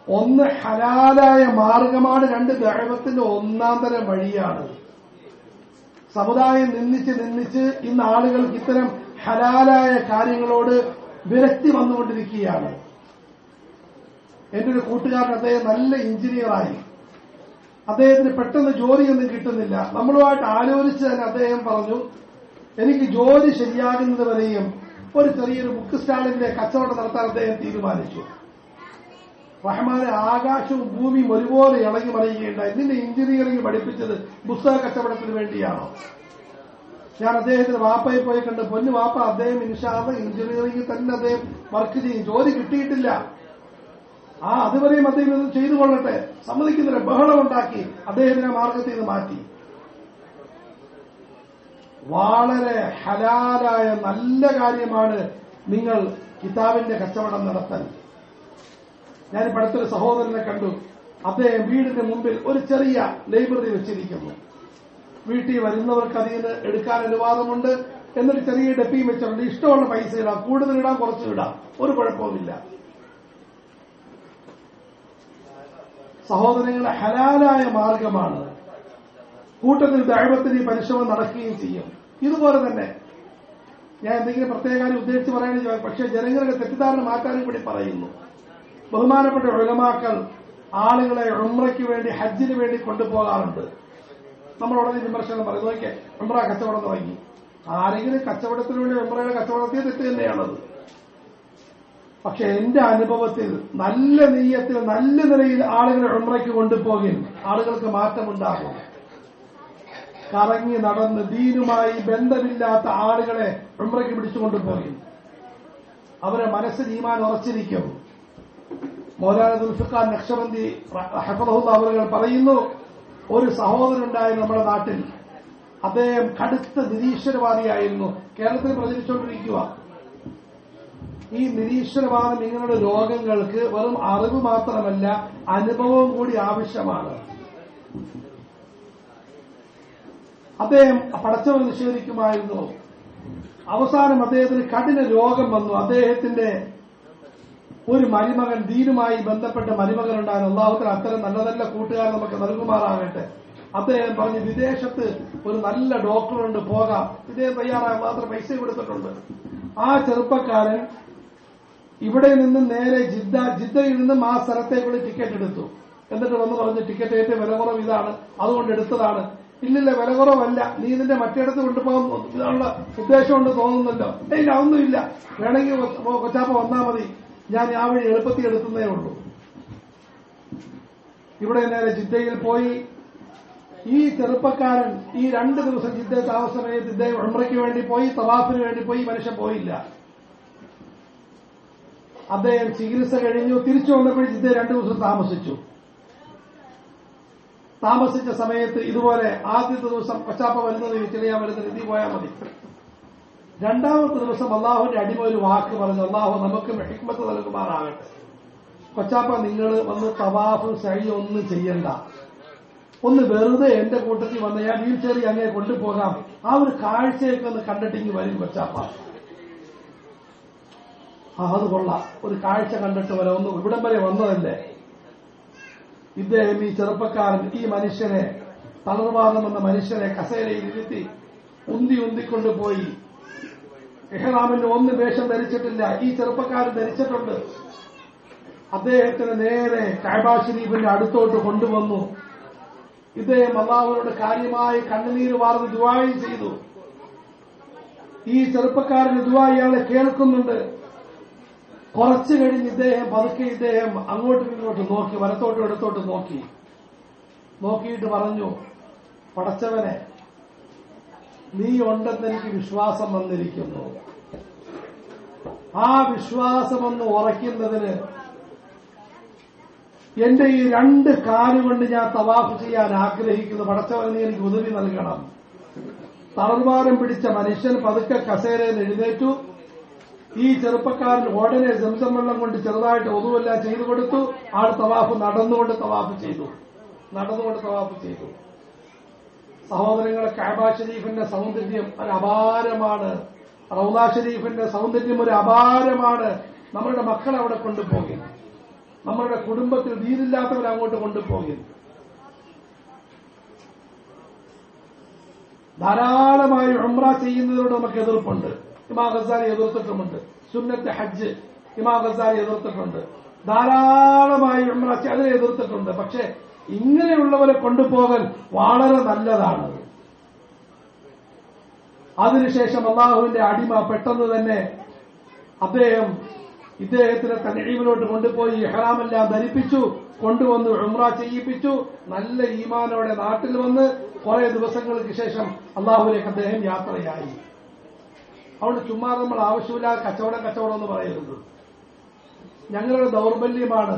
ഒന്ന് ഹലാലായ മാർഗമാണ്, രണ്ട് ദഅവത്തിന്റെ ഒന്നാം തരം വഴിയാണ്. സമുദായം നിന്ദിച്ച് ഇന്ന് ആളുകൾക്ക് ഇത്തരം ഹലാലായ കാര്യങ്ങളോട് വിരക്തി വന്നുകൊണ്ടിരിക്കുകയാണ്. എന്റെ ഒരു കൂട്ടുകാരൻ, അദ്ദേഹം നല്ല എഞ്ചിനീയറായി, അദ്ദേഹത്തിന് പെട്ടെന്ന് ജോലിയൊന്നും കിട്ടുന്നില്ല. നമ്മളുമായിട്ട് ആലോചിച്ച് തന്നെ അദ്ദേഹം പറഞ്ഞു, എനിക്ക് ജോലി ശരിയാകുന്നത് വരെയും ഒരു ചെറിയൊരു ബുക്ക് സ്റ്റാളിന്റെ കച്ചവടം നടത്താൻ അദ്ദേഹം തീരുമാനിച്ചു. റഹ്മാനെ, ആകാശവും ഭൂമിയും ഒരുപോലെ ഇളകി മറിയുകയുണ്ടായി. ഇതിന്റെ എഞ്ചിനീയറിംഗ് പഠിപ്പിച്ചത് പുസ്തക കച്ചവടത്തിന് വേണ്ടിയാണോ? ഞാൻ അദ്ദേഹത്തിന് വാപ്പയെ പോയി കണ്ട്, പൊന്നു വാപ്പ, അദ്ദേഹം ഇൻഷാ അല്ലാഹ് എഞ്ചിനീയറിംഗ് തന്നെ അദ്ദേഹം വർക്ക് ചെയ്യും, ജോലി കിട്ടിയിട്ടില്ല. അതുവരെയും അദ്ദേഹം ഇത് ചെയ്തു കൊള്ളട്ടെ. സമ്മതിക്കുന്നില്ല, ബഹളമുണ്ടാക്കി അദ്ദേഹത്തിനെ മാർഗത്തിൽ നിന്ന് മാറ്റി. വളരെ ഹലാലായ നല്ല കാര്യമാണ് നിങ്ങൾ കിതാബിന്റെ കച്ചവടം നടത്താൻ. ഞാനിപ്പോൾ അടുത്തൊരു സഹോദരനെ കണ്ടു. അദ്ദേഹം വീടിന്റെ മുമ്പിൽ ഒരു ചെറിയ ലൈബ്രറി വെച്ചിരിക്കുന്നു. വീട്ടിൽ വരുന്നവർക്ക് അതിൽ നിന്ന് എടുക്കാൻ അനുവാദമുണ്ട്. എന്നൊരു ചെറിയ ഡെപ്പിയും വെച്ചിട്ടുണ്ട്. ഇഷ്ടമുള്ള പൈസ ഇടാം, കൂടുതൽ ഇടാം, കുറച്ച് ഇടാം, ഒരു കുഴപ്പവുമില്ല. സഹോദരങ്ങളെ, ഹലാലായ മാർഗമാണ്. കൂട്ടത്തിൽ ദഅവത്തിന് ഈ പരിശ്രമം നടക്കുകയും ചെയ്യും. ഇതുപോലെ തന്നെ ഞാൻ എന്തെങ്കിലും പ്രത്യേക കാര്യം ഉദ്ദേശിച്ച് പറയാനും, പക്ഷേ ജനങ്ങളുടെ തെറ്റിദ്ധാരണ മാറ്റാനും കൂടി പറയുന്നു. ബഹുമാനപ്പെട്ട ഉലമാക്കൾ ആളുകളെ ഉംറയ്ക്ക് വേണ്ടി ഹജ്ജിന് വേണ്ടി കൊണ്ടുപോകാറുണ്ട്. നമ്മൾ ഉടനെ വിമർശനം പറയും, നോക്കിയേ ഉംറ കച്ചവടം തുടങ്ങി. ആരെങ്കിലും കച്ചവടത്തിന് വേണ്ടി ഉംറയുടെ കച്ചവടത്തിൽ തെറ്റ് തന്നെയാണത്. പക്ഷെ എന്റെ അനുഭവത്തിൽ നല്ല നെയ്യത്തിൽ നല്ല നിലയിൽ ആളുകളെ ഉംറയ്ക്ക് കൊണ്ടുപോകിൻ ആളുകൾക്ക് മാറ്റമുണ്ടാകും. കറങ്ങി നടന്ന് ദീനുമായി ബന്ധമില്ലാത്ത ആളുകളെ ഉംറയ്ക്ക് പിടിച്ചുകൊണ്ടുപോകും. അവരെ മനസ്സിൽ ഈമാൻ ഉറച്ചിരിക്കും. മൗലാന ദുൽഫിഖാർ നഖ്ശബന്ദി ഹഫളഹുല്ലാഹ് അവர்கள் പറയുന്നു, ഒരു സഹോദരനുണ്ടായി നമ്മുടെ നാട്ടിൽ. അദ്ദേഹം കടുത്ത നിരീശ്വരവാദിയായിരുന്നു. കേരളത്തിൽ പ്രചരിച്ചുകൊണ്ടിരിക്കുക. ഈ നിരീശ്വരവാദം ഇങ്ങനെയുള്ള രോഗങ്ങൾക്ക് വെറും അറിവ് മാത്രമല്ല അനുഭവവും കൂടി ആവശ്യമാണ്. അദ്ദേഹം പടച്ചവൻ നിഷേധിക്കുമായിരുന്നു. അവസാനം അദ്ദേഹത്തിന് കഠിന രോഗം വന്നു. അദ്ദേഹത്തിന്റെ ഒരു മരുമകൻ, ദീനുമായി ബന്ധപ്പെട്ട മരുമകനുണ്ടായിരുന്നു. അള്ളാഹുവിന് അത്തരം നല്ല നല്ല കൂട്ടുകാർ നമുക്ക് നൽകുമാറാകട്ടെ. അദ്ദേഹം പറഞ്ഞു, വിദേശത്ത് ഒരു നല്ല ഡോക്ടറുണ്ട്, പോകാം. ഇദ്ദേഹം തയ്യാറാകാൻ മാത്രം പൈസ കൊടുത്തിട്ടുണ്ട്. ആ ചെറുപ്പക്കാരൻ ഇവിടെ നിന്ന് നേരെ ജിദ്ദയിൽ നിന്നും ആ സ്ഥലത്തേക്കുള്ള ടിക്കറ്റ് എടുത്തു. എന്നിട്ട് വന്ന് പറഞ്ഞു, ടിക്കറ്റ് ഏറ്റവും വില കുറവ് ഇതാണ്, അതുകൊണ്ട് എടുത്തതാണ്. ഇല്ലില്ല, വില കുറവല്ല, നീ ഇതിന്റെ മറ്റിടത്ത് കൊണ്ടുപോകാൻ ഇതാനുള്ള ഉദ്ദേശമുണ്ട് തോന്നുന്നല്ലോ. ഇല്ല, ഒന്നുമില്ല, വേണമെങ്കിൽ കൊച്ചാപ്പ വന്നാൽ മതി, ഞാൻ ആ വഴി എളുപ്പത്തിൽ എടുക്കുന്നേ ഉള്ളൂ. ഇവിടെ നേരെ ജിദ്ദയിൽ പോയി. ഈ ചെറുപ്പക്കാരൻ ഈ 2 ദിവസം ജിദ്ദയിൽ താമസ സമയത്ത് ഇദ്ദേഹം ഉംറയ്ക്ക് വേണ്ടി പോയി, തവാഫിന് വേണ്ടി പോയി. മനുഷ്യൻ പോയില്ല. അദ്ദേഹം ചികിത്സ കഴിഞ്ഞു. തിരിച്ചു വന്നപ്പോൾ ജിദ്ദയിൽ 2 ദിവസം താമസിച്ചു. താമസിച്ച സമയത്ത് ഇതുപോലെ ആദ്യത്തെ ദിവസം കൊച്ചാപ്പ വരുന്നത് ചെറിയ വരുന്നത് നീ പോയാൽ മതി. 2ാമത്തെ ദിവസം അള്ളാഹുവിന്റെ അടിമ ഒരു വാക്ക് പറഞ്ഞു, അള്ളാഹു നമുക്ക് ഹിക്മത്ത് നൽകുമാറാകട്ടെ. കൊച്ചാപ്പ, നിങ്ങൾ വന്ന് തവാഫ് സഅയ് ഒന്നും ചെയ്യണ്ട, ഒന്ന് വെറുതെ എന്റെ കൂട്ടത്തിൽ വന്ന് ഞാൻ വീൽ ചെയറിൽ അങ്ങനെ കൊണ്ടുപോകാം, ആ ഒരു കാഴ്ചയൊക്കെ ഒന്ന് കണ്ടിട്ടിങ്ങ് വരും കൊച്ചാപ്പ. അത് കൊള്ളാം, ഒരു കാഴ്ച കണ്ടിട്ട് വരാം, ഒന്ന് ഇവിടം വരെ വന്നതല്ലേ. ഇദ്ദേഹം ഈ ചെറുപ്പക്കാരൻ ഈ മനുഷ്യനെ, തളർവാദം എന്ന മനുഷ്യനെ കസേരയിൽ ഇരുത്തി ഉന്തിക്കൊണ്ടുപോയി. ഇഹ്റാമിന്റെ ഒന്ന് വേഷം ധരിച്ചിട്ടില്ല, ഈ ചെറുപ്പക്കാരൻ ധരിച്ചിട്ടുണ്ട്. അദ്ദേഹത്തിന് നേരെ കഅബ ശരീഫിന്റെ അടുത്തോട്ട് കൊണ്ടുവന്നു. ഇദ്ദേഹം അല്ലാഹുവിനോട് കാര്യമായി കണ്ണുനീര് വാർന്ന് ദുആ ചെയ്തു. ഈ ചെറുപ്പക്കാരന്റെ ദുആ ഇയാളെ കേൾക്കുന്നുണ്ട്. കുറച്ചു കഴിഞ്ഞ് ഇദ്ദേഹം അങ്ങോട്ടും ഇങ്ങോട്ടും നോക്കി, വലത്തോട്ടും ഇടത്തോട്ടും നോക്കിയിട്ട് പറഞ്ഞു, പടച്ചവനെ, നീ ഉണ്ടെന്ന് എനിക്ക് വിശ്വാസം വന്നിരിക്കുന്നു. ആ വിശ്വാസമൊന്ന് ഉറയ്ക്കുന്നതിന് എന്റെ ഈ 2 കാലുകൊണ്ട് ഞാൻ തവാഫ് ചെയ്യാൻ ആഗ്രഹിക്കുന്നു. പടച്ചവനെ, നീ എനിക്ക് ഉദവി നൽകണം. തളർവാരം പിടിച്ച മനുഷ്യൻ പതുക്കെ കസേരയിൽ എഴുന്നേറ്റു. ഈ ചെറുപ്പക്കാരൻ ഉടനെ സംസം വെള്ളം കൊണ്ട് ചെറുതായിട്ട് ഒതുവെല്ലാം ചെയ്തു കൊടുത്തു. ആൾ നടന്നുകൊണ്ട് തവാഫ് ചെയ്തു. സഹോദരങ്ങളെ, കഅബ ഷരീഫിന്റെ സൗന്ദര്യം ഒരു അപാരമാണ്. റൗള ഷരീഫിന്റെ സൗന്ദര്യം ഒരു അപാരമാണ്. നമ്മളുടെ മക്കളെ അവിടെ കൊണ്ടുപോകും. നമ്മളുടെ കുടുംബത്തിൽ ദീനില്ലാത്തവരെ അങ്ങോട്ട് കൊണ്ടുപോകും. ധാരാളമായി ഉംറ ചെയ്യുന്നതിനോട് നമുക്ക് എതിർപ്പുണ്ട്. ഇമാം ഗസാലി എതിർത്തിട്ടുമുണ്ട്. സുന്നത്ത് ഹജ്ജ് ഇമാം ഗസാലി എതിർത്തിട്ടുണ്ട്. ധാരാളമായി ഉംറ അതിനെ എതിർത്തിട്ടുണ്ട്. പക്ഷെ ഇങ്ങനെയുള്ളവരെ കൊണ്ടുപോകൽ വളരെ നല്ലതാണ്. അതിനുശേഷം അള്ളാഹുവിന്റെ അടിമ പെട്ടെന്ന് തന്നെ ഇദ്ദേഹത്തിനെ തൻഈമിലോട്ട് കൊണ്ടുപോയി ഇഹ്റാമെല്ലാം ധരിപ്പിച്ചു, കൊണ്ടുവന്ന് ഉംറ ചെയ്യിപ്പിച്ചു. നല്ല ഈമാനോടെ നാട്ടിൽ വന്ന് കുറെ ദിവസങ്ങൾക്ക് ശേഷം അള്ളാഹുവിലേക്ക് അദ്ദേഹം യാത്രയായി. അതുകൊണ്ട് ചുമ്മാ നമ്മൾ ആവശ്യമില്ലാതെ കച്ചവടം എന്ന് പറയരുത്. ഞങ്ങളുടെ ദൗർബല്യമാണ്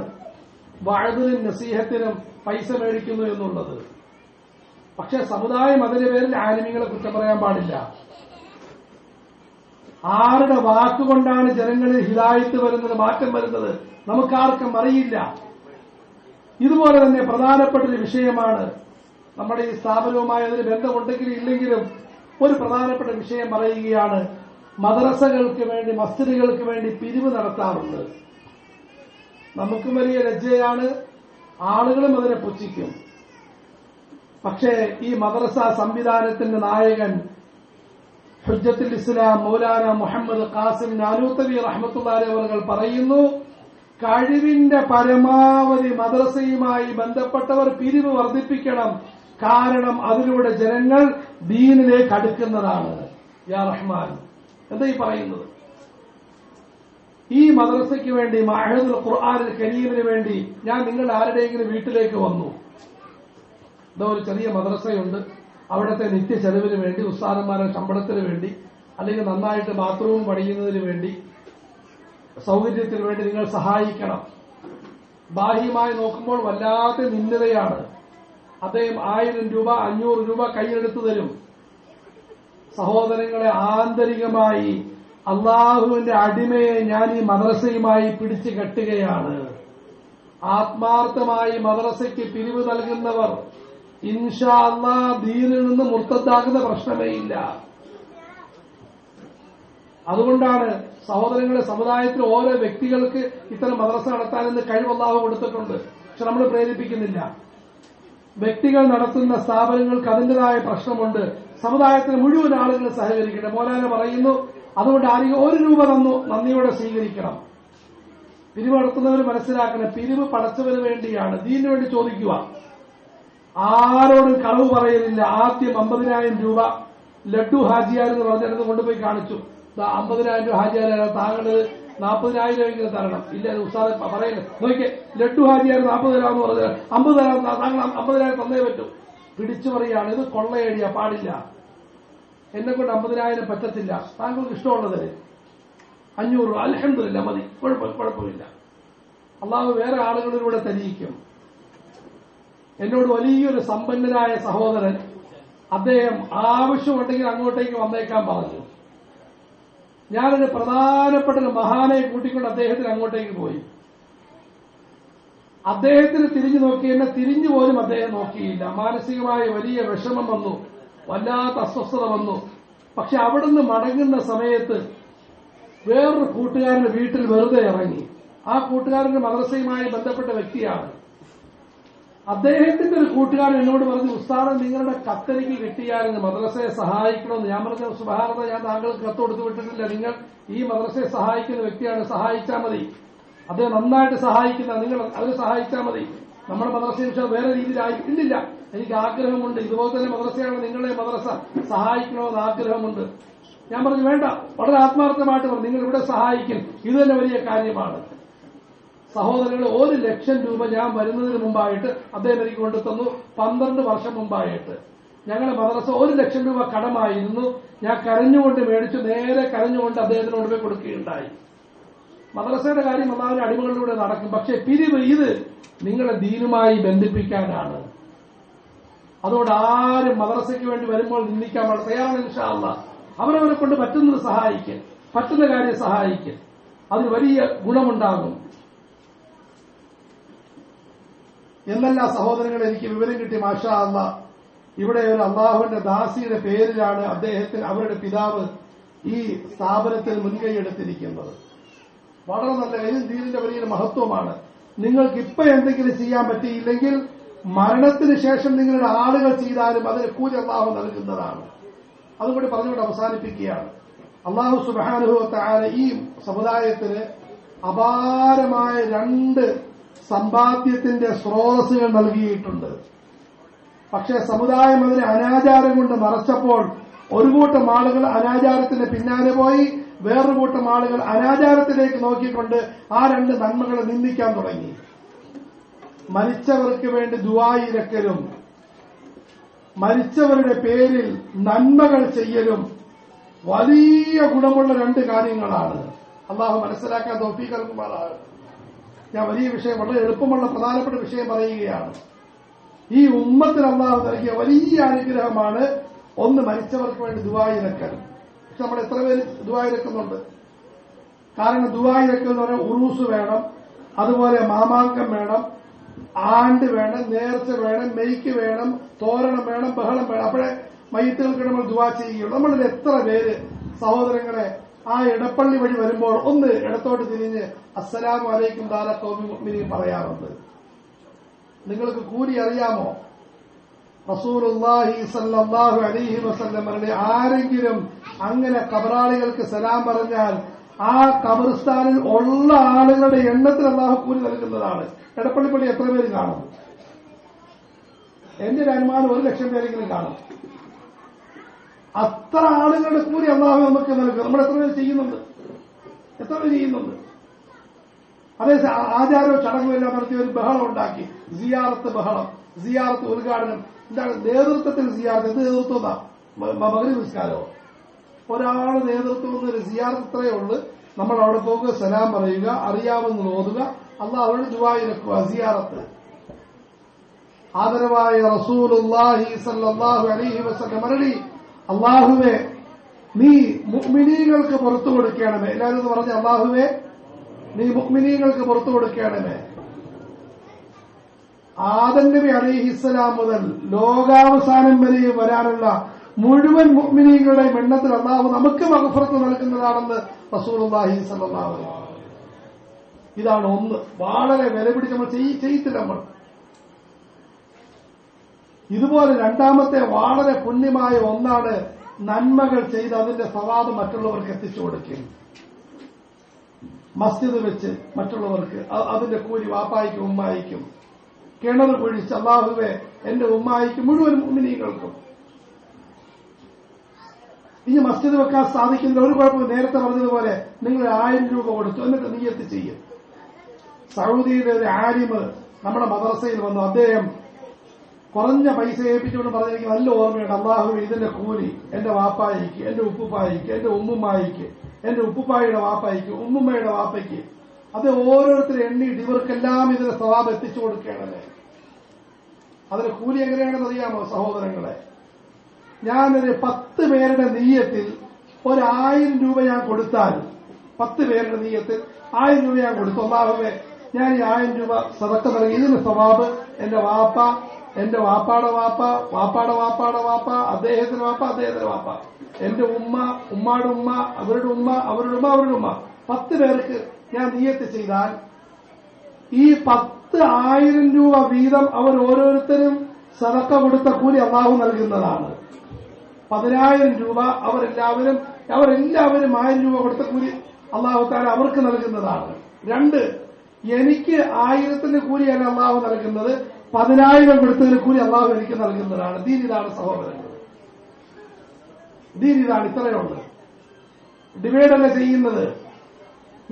വഅദിനും നസീഹത്തിനും പൈസ മേടിക്കുന്നു എന്നുള്ളത്. പക്ഷെ സമുദായം അതിന്റെ പേരിൽ ആലിമീങ്ങളെ കുറ്റം പറയാൻ പാടില്ല. ആരുടെ വാക്കുകൊണ്ടാണ് ജനങ്ങളിൽ ഹിദായത്ത് വരുന്നത്, മാറ്റം വരുന്നത്, നമുക്കാർക്കും അറിയില്ല. ഇതുപോലെ തന്നെ പ്രധാനപ്പെട്ട ഒരു വിഷയമാണ്, നമ്മുടെ ഈ സ്ഥാപനവുമായി അതിന് ബന്ധമുണ്ടെങ്കിലും ഇല്ലെങ്കിലും ഒരു പ്രധാനപ്പെട്ട വിഷയം പറയുകയാണ്. മദ്രസകൾക്ക് വേണ്ടി, മസ്ജിദുകൾക്ക് വേണ്ടി പിരിവ് നടത്താറുണ്ട്. നമുക്കും വലിയ ലജ്ജയാണ്, ആളുകളും അതിനെ പുച്ഛിക്കും. പക്ഷേ ഈ മദ്രസ സംവിധാനത്തിന്റെ നായകൻ ഹുജ്ജത്തുൽ ഇസ്ലാം മൗലാന മുഹമ്മദ് ഖാസിം നാനൂത്തവി റഹ്മത്തുള്ളാഹി അവർ പറയുന്നു, കഴിവിന്റെ പരമാവധി മദ്രസയുമായി ബന്ധപ്പെട്ടവർ പിരിവ് വർദ്ധിപ്പിക്കണം. കാരണം അതിലൂടെ ജനങ്ങൾ ദീനിലേക്ക് അടുക്കുന്നതാണ്. യാ റഹ്മാൻ, എന്താ ഈ പറയുന്നത്? ഈ മദ്രസയ്ക്ക് വേണ്ടി, മഅഹദുൽ ഖുർആനിൽ കരീമിന് വേണ്ടി ഞാൻ നിങ്ങളുടെ ആരുടെയെങ്കിലും വീട്ടിലേക്ക് വന്നു. ഇതാ ഒരു ചെറിയ മദ്രസയുണ്ട്, അവിടുത്തെ നിത്യ ചെലവിന് വേണ്ടി, ഉസ്താദന്മാരുടെ ശമ്പളത്തിന് വേണ്ടി, അല്ലെങ്കിൽ നന്നായിട്ട് ബാത്റൂം പണിയുന്നതിന് വേണ്ടി, സൗകര്യത്തിന് വേണ്ടി നിങ്ങൾ സഹായിക്കണം. ബാഹ്യമായി നോക്കുമ്പോൾ വല്ലാത്ത നിന്ദതയാണ്. അദ്ദേഹം 1000 രൂപ 500 രൂപ കൈയെടുത്തു തരും. സഹോദരങ്ങളെ, ആന്തരികമായി അള്ളാഹുവിന്റെ അടിമയെ ഞാൻ ഈ മദ്രസയുമായി പിടിച്ചു കെട്ടുകയാണ്. ആത്മാർത്ഥമായി മദ്രസയ്ക്ക് പിരിവ് നൽകുന്നവർ ഇൻഷാ അല്ലാഹ് ദീനിൽ നിന്ന് മുർത്തദ്ദാകുന്ന പ്രശ്നമേ ഇല്ല. അതുകൊണ്ടാണ് സഹോദരങ്ങളെ, സമുദായത്തിൽ ഓരോ വ്യക്തികൾക്ക് ഇത്തരം മദ്രസ നടത്താനെന്ന് കഴിവ് അല്ലാഹു കൊടുത്തിട്ടുണ്ട്. പക്ഷെ നമ്മൾ പ്രേരിപ്പിക്കുന്നില്ല. വ്യക്തികൾ നടത്തുന്ന സ്ഥാപനങ്ങൾക്ക് അതിന്റേതായ പ്രശ്നമുണ്ട്. സമുദായത്തിന് മുഴുവൻ ആളുകൾ സഹകരിക്കട്ടെ. മൗലാന പറയുന്നു, അതുകൊണ്ട് ആരെങ്കിലും 1 രൂപ തന്നു നന്ദിയോടെ സ്വീകരിക്കണം. പിരിവ് നടത്തുന്നവർ മനസ്സിലാക്കണം, പിരിവ് പടച്ചവന് വേണ്ടിയാണ്, ദീനിന് വേണ്ടി ചോദിക്കുക. ആരോടും കളവ് പറയലില്ല. ആദ്യം 50,000 രൂപ ലഡ്ഡു ഹാജിയാർ എന്ന് പറഞ്ഞിടത്ത് കൊണ്ടുപോയി കാണിച്ചു. 50,000 രൂപ ഹാജിയാരാണ്, താങ്കൾ 40,000 തരണം. ഇല്ല, ഉസ്താദ് പറയുന്നത് നോക്കിയേ, ലഡ്ഡു ഹാജിയാർ 40 തരാമെന്ന് പറഞ്ഞാൽ 50 തരാം, താങ്കൾ 50,000 തന്നേ പറ്റൂ. പിടിച്ചു പറയുകയാണ്, ഇത് കൊള്ളയടിയാ, പാടില്ല. എന്നെ കൊണ്ട് 50,000 പറ്റത്തില്ല, താങ്കൾക്ക് ഇഷ്ടമുള്ളതിന് 500 രൂപ അൽഹംദുലില്ലാ മതി, കുഴപ്പമില്ല. അള്ളാഹു വേറെ ആളുകളിലൂടെ തരിയിക്കും. എന്നോട് വലിയൊരു സമ്പന്നനായ സഹോദരൻ, അദ്ദേഹം ആവശ്യമുണ്ടെങ്കിൽ അങ്ങോട്ടേക്ക് വന്നേക്കാൻ പറഞ്ഞു. ഞാനൊരു പ്രധാനപ്പെട്ട ഒരു മഹാനെ കൂട്ടിക്കൊണ്ട് അദ്ദേഹത്തിന് അങ്ങോട്ടേക്ക് പോയി. അദ്ദേഹത്തിന് തിരിഞ്ഞു നോക്കി, എന്നെ തിരിഞ്ഞു പോലും അദ്ദേഹം നോക്കിയില്ല. മാനസികമായ വലിയ വിഷമം വന്നു, വല്ലാത്ത അസ്വസ്ഥത വന്നു. പക്ഷെ അവിടുന്ന് മടങ്ങുന്ന സമയത്ത് വേറൊരു കൂട്ടുകാരന്റെ വീട്ടിൽ വെറുതെ ഇറങ്ങി. ആ കൂട്ടുകാരന്റെ മദ്രസയുമായി ബന്ധപ്പെട്ട വ്യക്തിയാണ്. അദ്ദേഹത്തിന്റെ ഒരു കൂട്ടുകാരൻ എന്നോട് പറഞ്ഞു, ഉസ്താദ് നിങ്ങളുടെ കത്തെനിക്ക് കിട്ടിയാലെന്ന് മദ്രസയെ സഹായിക്കണമെന്ന്. ഞാൻ പറഞ്ഞു, സുബ്ഹാനല്ലാഹ്, ഞാൻ താങ്കൾക്ക് കത്ത് കൊടുത്തു വിട്ടിട്ടില്ല. നിങ്ങൾ ഈ മദ്രസയെ സഹായിക്കുന്ന വ്യക്തിയാണ്, സഹായിച്ചാൽ മതി. അദ്ദേഹം നന്നായിട്ട് സഹായിക്കുന്ന, നിങ്ങൾ അതിന് സഹായിച്ചാൽ മതി. നമ്മുടെ മദ്രസയെ വേറെ രീതിയിലായി ഇല്ലില്ല, എനിക്ക് ആഗ്രഹമുണ്ട്, ഇതുപോലെ തന്നെ മദ്രസയാണ് നിങ്ങളുടെ മദ്രസ, സഹായിക്കണമെന്ന് ആഗ്രഹമുണ്ട്. ഞാൻ പറഞ്ഞു, വേണ്ട, വളരെ ആത്മാർത്ഥമായിട്ട് പറഞ്ഞു, നിങ്ങൾ ഇവിടെ സഹായിക്കും, ഇത് തന്നെ വലിയ കാര്യമാണ്. സഹോദരങ്ങളെ, 1 ലക്ഷം രൂപ ഞാൻ വരുന്നതിന് മുമ്പായിട്ട് അദ്ദേഹം എനിക്ക് കൊണ്ടുതന്നു. 12 വർഷം മുമ്പായിട്ട് ഞങ്ങളുടെ മദ്രസ 1 ലക്ഷം രൂപ കടമായിരുന്നു. ഞാൻ കരഞ്ഞുകൊണ്ട് മേടിച്ചു, നേരെ കരഞ്ഞുകൊണ്ട് അദ്ദേഹത്തിന് കൊണ്ടുപോയി കൊടുക്കുകയുണ്ടായി. മദ്രസയുടെ കാര്യം അല്ലാഹുവിന്റെ അടിമകളിലൂടെ നടക്കും. പക്ഷേ പിരിവ് ഇത് നിങ്ങളെ ദീനുമായി ബന്ധിപ്പിക്കാനാണ്. അതുകൊണ്ട് ആരും മദ്രസയ്ക്ക് വേണ്ടി വരുമ്പോൾ നിന്ദിക്കാൻ വളരെ തയ്യാറാണ്. ഇൻഷാ അല്ലാഹ് അവരവരെ കൊണ്ട് പറ്റുന്നത് സഹായിക്കും, പറ്റുന്ന കാര്യം സഹായിക്കും, അതിന് വലിയ ഗുണമുണ്ടാകും. എന്നല്ല സഹോദരങ്ങളെ, എനിക്ക് വിവരം കിട്ടി. മാഷാ അല്ലാഹ്, ഇവിടെ ഒരു അള്ളാഹുവിന്റെ ദാസിയുടെ പേരിലാണ് അദ്ദേഹത്തിന് അവരുടെ പിതാവ് ഈ സ്ഥാപനത്തിൽ മുൻകൈയെടുത്തിരിക്കുന്നത്. വളരെ നല്ല കാര്യം, ദീനിന്റെ വലിയൊരു മഹത്വമാണ്. നിങ്ങൾക്ക് ഇപ്പൊ എന്തെങ്കിലും ചെയ്യാൻ പറ്റിയില്ലെങ്കിൽ മരണത്തിന് ശേഷം നിങ്ങളുടെ ആളുകൾ ചെയ്താലും അതിന് കൂലി അള്ളാഹു നൽകുന്നതാണ്. അതുകൂടി പറഞ്ഞുകൊണ്ട് അവസാനിപ്പിക്കുകയാണ്. അള്ളാഹു സുബ്ഹാനഹു വ തആല ഈ സമുദായത്തിന് അപാരമായ 2 സമ്പാദ്യത്തിന്റെ സ്രോതസ്സുകൾ നൽകിയിട്ടുണ്ട്. പക്ഷേ സമുദായം അതിനെ അനാചാരം കൊണ്ട് മറച്ചപ്പോൾ ഒരു കൂട്ടം ആളുകൾ അനാചാരത്തിന് പിന്നാലെ പോയി, വേറൊരു കൂട്ടം ആളുകൾ അനാചാരത്തിലേക്ക് നോക്കിക്കൊണ്ട് ആ 2 നന്മകളെ നിന്ദിക്കാൻ തുടങ്ങി. മരിച്ചവർക്ക് വേണ്ടി ദുആയിരക്കലും മരിച്ചവരുടെ പേരിൽ നന്മകൾ ചെയ്യലും വലിയ ഗുണമുള്ള 2 കാര്യങ്ങളാണ്. അള്ളാഹു മനസ്സിലാക്കാൻ തൗഫീഖ് നൽകുമാറാകട്ടെ. ഞാൻ വലിയ വിഷയം, വളരെ എളുപ്പമുള്ള പ്രധാനപ്പെട്ട വിഷയം പറയുകയാണ്. ഈ ഉമ്മത്തിന് അള്ളാഹു നൽകിയ വലിയ അനുഗ്രഹമാണ് ഒന്ന് മരിച്ചവർക്ക് വേണ്ടി ദുആയിരക്കൽ. പക്ഷെ നമ്മൾ എത്ര പേര് ദുആയിരക്കുന്നുണ്ട്? കാരണം ദുആയിരക്കൽ എന്ന് പറഞ്ഞാൽ ഉറൂസ് വേണം, അതുപോലെ മാമാങ്കം വേണം, ആണ്ട് വേണം, നേർച്ച വേണം, മെയ്ക്ക് വേണം, തോരണം വേണം, ബഹളം വേണം. അപ്പോഴേ മയ്യിത്തുകൾക്ക് നമ്മൾ ദുആ ചെയ്യുകയുള്ളൂ. നമ്മളിൽ എത്ര പേര് സഹോദരങ്ങളെ ആ ഇടപ്പള്ളി വഴി വരുമ്പോൾ ഒന്ന് ഇടത്തോട്ട് തിരിഞ്ഞ് അസ്സലാമു അലൈക്കും ദാര ഖൗമി മുഅ്മിനീൻ പറയാറുണ്ട്? നിങ്ങൾക്ക് കൂലി അറിയാമോ? റസൂലുള്ളാഹി സ്വല്ലല്ലാഹു അലൈഹി വസല്ലമയുടെ ആരെങ്കിലും അങ്ങനെ ഖബറാളികൾക്ക് സലാം പറഞ്ഞാൽ ആ ഖബർസ്ഥാനിൽ ഉള്ള ആളുകളുടെ എണ്ണത്തിൽ അള്ളാഹു കൂലി നൽകുന്നതാണ്. എടപ്പള്ളി പള്ളി എത്ര പേര് കാണും? എന്റെ ഒരു അനുമാനം 1,00,000 പേരെങ്കിലും കാണും. അത്ര ആളുകളുടെ കൂലി അള്ളാഹു നമുക്ക് നൽകും. നമ്മൾ എത്ര പേര് ചെയ്യുന്നുണ്ട്? അതേ ആചാരവും ചടങ്ങും എല്ലാം നടത്തി ഒരു ബഹളം ഉണ്ടാക്കി, സിയാറത്ത് ബഹളം, സിയാറത്ത് ഉദ്ഘാടനം. എന്താണ് നേതൃത്വത്തിൽ സിയാറത്ത്? എന്ത് നേതൃത്വം? മഗ്‌രിബ് നിസ്കാരമോ? ഒരാള് നേതൃത്വം ഒരു സിയാറത്ത് ഇത്രയേ ഉള്ളൂ. നമ്മൾ അവിടെ പോകുക, സലാം പറയുക, അറിയാമെന്ന് ഓതുക, അള്ളാഹുവിന്റെ ദുആ ഇറക്കുക. സിയാറത്ത് ആദരവായ റസൂലുള്ളാഹി സ്വല്ലല്ലാഹു അലൈഹി വസല്ലം മരളി, അള്ളാഹുവേ നീ മുഅ്മിനീങ്ങൾക്ക് പുറത്തു കൊടുക്കണമേ. എല്ലാവരും പറഞ്ഞ അള്ളാഹുവേ നീ മുഅ്മിനീങ്ങൾക്ക് പുറത്തു കൊടുക്കണമേ. ആദം നബി അലൈഹിസ്സലാം മുതൽ ലോകാവസാനം വരെ വരാനുള്ള മുഴുവൻ മുഅ്മിനീങ്ങളുടെയും എണ്ണത്തിൽ അള്ളാഹു നമുക്ക് മഗ്ഫിറത്ത് നൽകുന്നതാണെന്ന് റസൂലുള്ളാഹി സ്വല്ലല്ലാഹു അലൈഹി വസല്ലം. ഇതാണ് ഒന്ന്. വളരെ വില പിടിച്ച് നമ്മൾ ചെയ്യത്തില്ല. നമ്മൾ ഇതുപോലെ രണ്ടാമത്തെ വളരെ പുണ്യമായ ഒന്നാണ് നന്മകൾ ചെയ്ത് അതിന്റെ സവാബ് മറ്റുള്ളവർക്ക് എത്തിച്ചു കൊടുക്കും. മസ്ജിദ് വെച്ച് മറ്റുള്ളവർക്ക് അതിന്റെ കൂലി വാപ്പായിക്കും ഉമ്മായിക്കും. കിണർ കുഴിച്ച് അല്ലാഹുവേ എന്റെ ഉമ്മായിക്കും മുഴുവൻ മുഅ്മിനീങ്ങൾക്കും. ഇനി മസ്ജിദ് വെക്കാൻ സാധിക്കുന്നില്ല, ഒരു കുഴപ്പമില്ല. നേരത്തെ പറഞ്ഞതുപോലെ നിങ്ങൾ 1000 രൂപ കൊടുത്തു, എന്നിട്ട് നിയ്യത്ത് ചെയ്യും. സൗദിയിലെ ഒരു ആലിമ് നമ്മുടെ മദ്രസയിൽ വന്നു. അദ്ദേഹം കുറഞ്ഞ പൈസ ഏൽപ്പിച്ചുകൊണ്ട് പറഞ്ഞെനിക്ക് നല്ല ഓർമ്മയുണ്ട്, അല്ലാഹുവേ ഇതിന്റെ കൂലി എന്റെ വാപ്പായിക്ക്, എന്റെ ഉപ്പുപ്പായിക്ക്, എന്റെ ഉമ്മുമ്മായിക്ക്, എന്റെ ഉപ്പുപ്പായുടെ വാപ്പായിക്ക്, ഉമ്മുമ്മയുടെ വാപ്പയ്ക്ക്, അത് ഓരോരുത്തരും എണ്ണിയിട്ട് ഇവർക്കെല്ലാം ഇതിന്റെ സവാബ് എത്തിച്ചു കൊടുക്കുകയാണല്ലേ. അതിന്റെ കൂലി എങ്ങനെയാണെന്ന് അറിയാമോ സഹോദരങ്ങളെ? ഞാനൊരു 10 പേരുടെ നീയത്തിൽ 1000 രൂപ ഞാൻ കൊടുത്താൽ, 10 പേരുടെ നീയത്തിൽ 1000 രൂപ ഞാൻ കൊടുത്തു. അല്ലാഹുവേ ഞാൻ ഈ 1000 രൂപ സദഖ നൽകി, ഇതിന് സവാബ് എന്റെ വാപ്പ, എന്റെ വാപ്പാടെ വാപ്പ, വാപ്പാടെ വാപ്പാടെ വാപ്പ, അദ്ദേഹത്തിന്റെ വാപ്പ, അദ്ദേഹത്തിന്റെ വാപ്പ, എന്റെ ഉമ്മ, ഉമ്മാടെ ഉമ്മ, അവരുടെ ഉമ്മ, അവരുടെ ഉമ്മ, അവരുടെ ഉമ്മ, 10 പേർക്ക് ഞാൻ നിയ്യത്ത് ചെയ്താൽ ഈ 10,000 രൂപ വീതം അവർ ഓരോരുത്തരും സദഖ കൊടുത്ത കൂലി അല്ലാഹു നൽകുന്നതാണ്. 10,000 രൂപ അവരെല്ലാവരും 1000 രൂപ കൊടുത്ത കൂലി അല്ലാഹു തആല അവർക്ക് നൽകുന്നതാണ്. 2, എനിക്ക് 1000ന്റെ കൂലിയല്ല അല്ലാഹു നൽകുന്നത്, 10,000 കൊടുത്തതിന് കൂലി അല്ലാഹു എനിക്ക് നൽകുന്നതാണ്. ദീൻ ഇതാണ് സഹോദരങ്ങൾ, ദീൻ ഇതാണ്. ഇത്രയുണ്ട്. ഡിവൈഡല്ല ചെയ്യുന്നത്.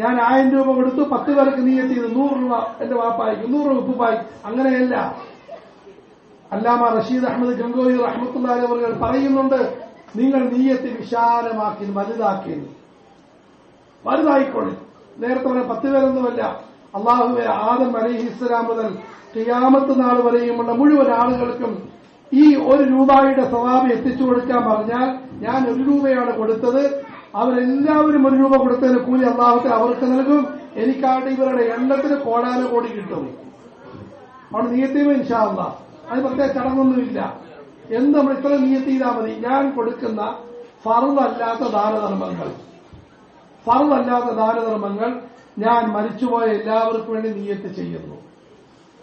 ഞാൻ 1000 രൂപ കൊടുത്തു, 10 പേർക്ക് നിയ്യത്ത് ചെയ്തു, 100 രൂപ എന്റെ വാപ്പായിക്കും, 100 രൂപ ഉപ്പുപ്പായിക്കും. അങ്ങനെയല്ല. അല്ലാമ റഷീദ് അഹമ്മദ് ഗംഗോയി റഹ്മത്തുള്ളാഹി അവർ പറയുന്നുണ്ട്, നിങ്ങൾ നിയ്യത്ത് വിശാലമാക്കി, വലുതായിക്കോളി. നേരത്തെ പറഞ്ഞ 10 പേരൊന്നുമല്ല. അല്ലാഹുവേ ആദം അലൈഹിസ്സലാം മുതൽ ഖിയാമത്ത് നാൾ വരെയുമുള്ള മുഴുവൻ ആളുകൾക്കും ഈ 1 രൂപയുടെ സവാബ് എത്തിച്ചു കൊടുക്കാൻ പറഞ്ഞാൽ ഞാൻ 1 രൂപയാണ് കൊടുത്തത്, അവരെല്ലാവരും 1 രൂപ കൊടുത്തതിന് കൂലി അല്ലാഹു അവർക്ക് നൽകും. എനിക്കാണ്ട് ഇവരുടെ എണ്ണത്തിന് കോടാനുകോടി കിട്ടും. അവിടെ നിയ്യത്ത് ചെയ്യുമ്പോൾ ഇൻഷാ അല്ലാഹ് അതിന് പ്രത്യേക ചടങ്ങൊന്നുമില്ല. എന്ത് നമ്മൾ ഇത്ര നിയ്യത്ത് ചെയ്താൽ മതി. ഞാൻ കൊടുക്കുന്ന ഫർളല്ലാത്ത ദാനധർമ്മങ്ങൾ ഞാൻ മരിച്ചുപോയ എല്ലാവർക്കും വേണ്ടി നിയ്യത്ത് ചെയ്യുന്നു.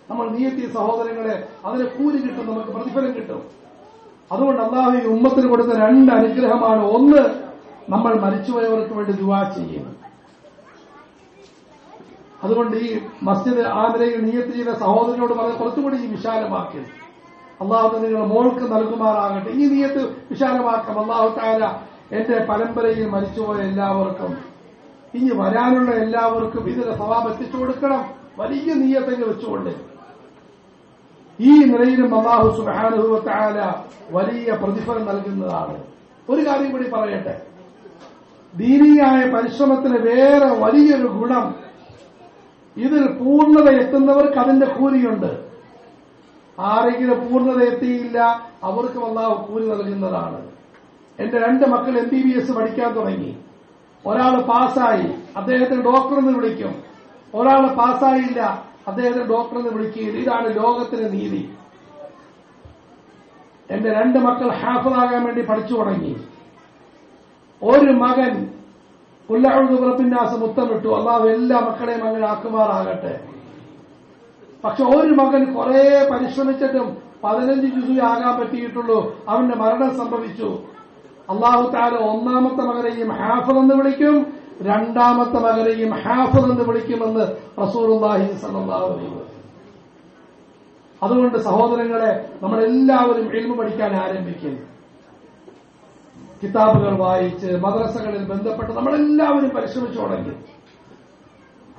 നമ്മൾ നിയ്യത്ത് ചെയ്ത സഹോദരങ്ങളെ അതിന് കൂലി കിട്ടും, നമുക്ക് പ്രതിഫലം കിട്ടും. അതുകൊണ്ട് അല്ലാഹു ഈ ഉമ്മത്തിന് കൊടുത്ത 2 അനുഗ്രഹമാണ്. ഒന്ന്, നമ്മൾ മരിച്ചുപോയവർക്ക് വേണ്ടി ദുആ ചെയ്യുന്നു. അതുകൊണ്ട് ഈ മസ്ജിദ് ആ നിലയിൽ നിയ്യത്ത് ചെയ്ത സഹോദരനോട് പറഞ്ഞ് കുറച്ചുകൂടി ഈ വിശാലമാക്കി അല്ലാഹു നിങ്ങളുടെ മോൾക്ക് നൽകുമാറാകട്ടെ. ഈ നിയ്യത്ത് വിശാലമാക്കാം. അല്ലാഹു തആല എന്റെ പരമ്പരയിൽ മരിച്ചുപോയ എല്ലാവർക്കും ഇനി വരാനുള്ള എല്ലാവർക്കും ഇതിന്റെ സവാബ് എത്തിച്ചു കൊടുക്കണം. വലിയ നിയ്യത്തങ്ങ് വെച്ചുകൊണ്ട് ഈ നിലയിലും അല്ലാഹു സുബ്ഹാനഹു വ തആല വലിയ പ്രതിഫലം നൽകുന്നതാണ്. ഒരു കാര്യം കൂടി പറയട്ടെ, ദീനിയായ പരിശ്രമത്തിന് വേറെ വലിയൊരു ഗുണം, ഇതിൽ പൂർണ്ണത എത്തുന്നവർക്ക് അതിന്റെ കൂലിയുണ്ട്. ആരെങ്കിലും പൂർണ്ണത എത്തിയില്ല അവർക്കും അല്ലാഹു കൂലി നൽകുന്നതാണ്. എന്റെ 2 മക്കൾ MBBS പഠിക്കാൻ തുടങ്ങി. ഒരാൾ പാസ്സായി, അദ്ദേഹത്തിന് ഡോക്ടറെന്ന് വിളിക്കും. ഒരാൾ പാസ്സായില്ല, അദ്ദേഹത്തിന് ഡോക്ടറെന്ന് വിളിക്കുകയില്ല. ഇതാണ് ലോകത്തിന്റെ നീതി. എന്റെ 2 മക്കൾ ഹാഫിളാകാൻ വേണ്ടി പഠിച്ചു തുടങ്ങി. ഒരു മകൻ ഖുൽ അഊദു ബിറബ്ബിന്നാസ് മുത്തമിട്ടു. അല്ലാഹു എല്ലാ മക്കളെയും അങ്ങനെ ആക്കുമാറാകട്ടെ. പക്ഷെ ഒരു മകൻ കുറെ പരിശ്രമിച്ചിട്ടും 15 ജുസു ആകാൻ പറ്റിയിട്ടുള്ളൂ. അവന്റെ മരണം സംഭവിച്ചു. അല്ലാഹു തആല 1ാമത്തെ മകനെയും ഹാഫിള് എന്ന് വിളിക്കും, രണ്ടാമത്തെ മകനെയും ഹാഫിദ് എന്ന് വിളിക്കുമെന്ന് റസൂലുള്ളാഹി സ്വല്ലല്ലാഹു അലൈഹി വസല്ലം. അതുകൊണ്ട് സഹോദരങ്ങളെ, നമ്മളെല്ലാവരും ഇൽമു പഠിക്കാൻ ആരംഭിക്കുന്നു. കിതാബുകൾ വായിച്ച് മദ്രസകളിൽ ബന്ധപ്പെട്ട് നമ്മളെല്ലാവരും പരിശ്രമിച്ചു തുടങ്ങി.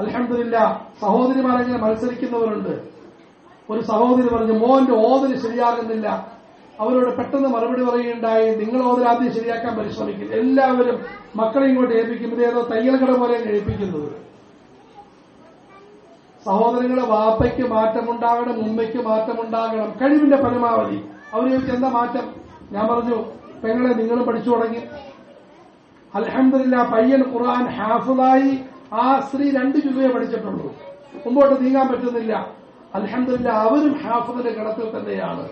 അൽഹംദുലില്ലാ, സഹോദരിമാരങ്ങനെ മത്സരിക്കുന്നവരുണ്ട്. ഒരു സഹോദരി പറഞ്ഞു, മോന്റെ ഓതല് ശരിയാകുന്നില്ല. അവരോട് പെട്ടെന്ന് മറുപടി പറയുകയുണ്ടായി, നിങ്ങൾ ഓതൽ ആദ്യം ശരിയാക്കാൻ പരിശ്രമിക്കും. എല്ലാവരും മക്കളെ ഇങ്ങോട്ട് ഏൽപ്പിക്കും. ഇതേതോ തയ്യൽ കട പോലെ ഏൽപ്പിക്കുന്നത്. സഹോദരങ്ങളെ, വാപ്പയ്ക്ക് മാറ്റമുണ്ടാകണം, ഉമ്മയ്ക്ക് മാറ്റമുണ്ടാകണം, കഴിവിന്റെ പരമാവധി. അവർ ചോദിച്ചു, എന്താ മാറ്റം? ഞാൻ പറഞ്ഞു, പെങ്ങളെ നിങ്ങളും പഠിച്ചു തുടങ്ങി. അൽഹംദുലില്ലാ, പയ്യൻ ഖുർആൻ ഹാഫിളായി. ആ സ്ത്രീ 2 ജുസേ പഠിച്ചിട്ടുള്ളൂ, മുമ്പോട്ട് നീങ്ങാൻ പറ്റുന്നില്ല. അൽഹംദുലില്ലാ, അവരും ഹാഫിളിന്റെ ഗണത്തിൽ തന്നെയാണ്.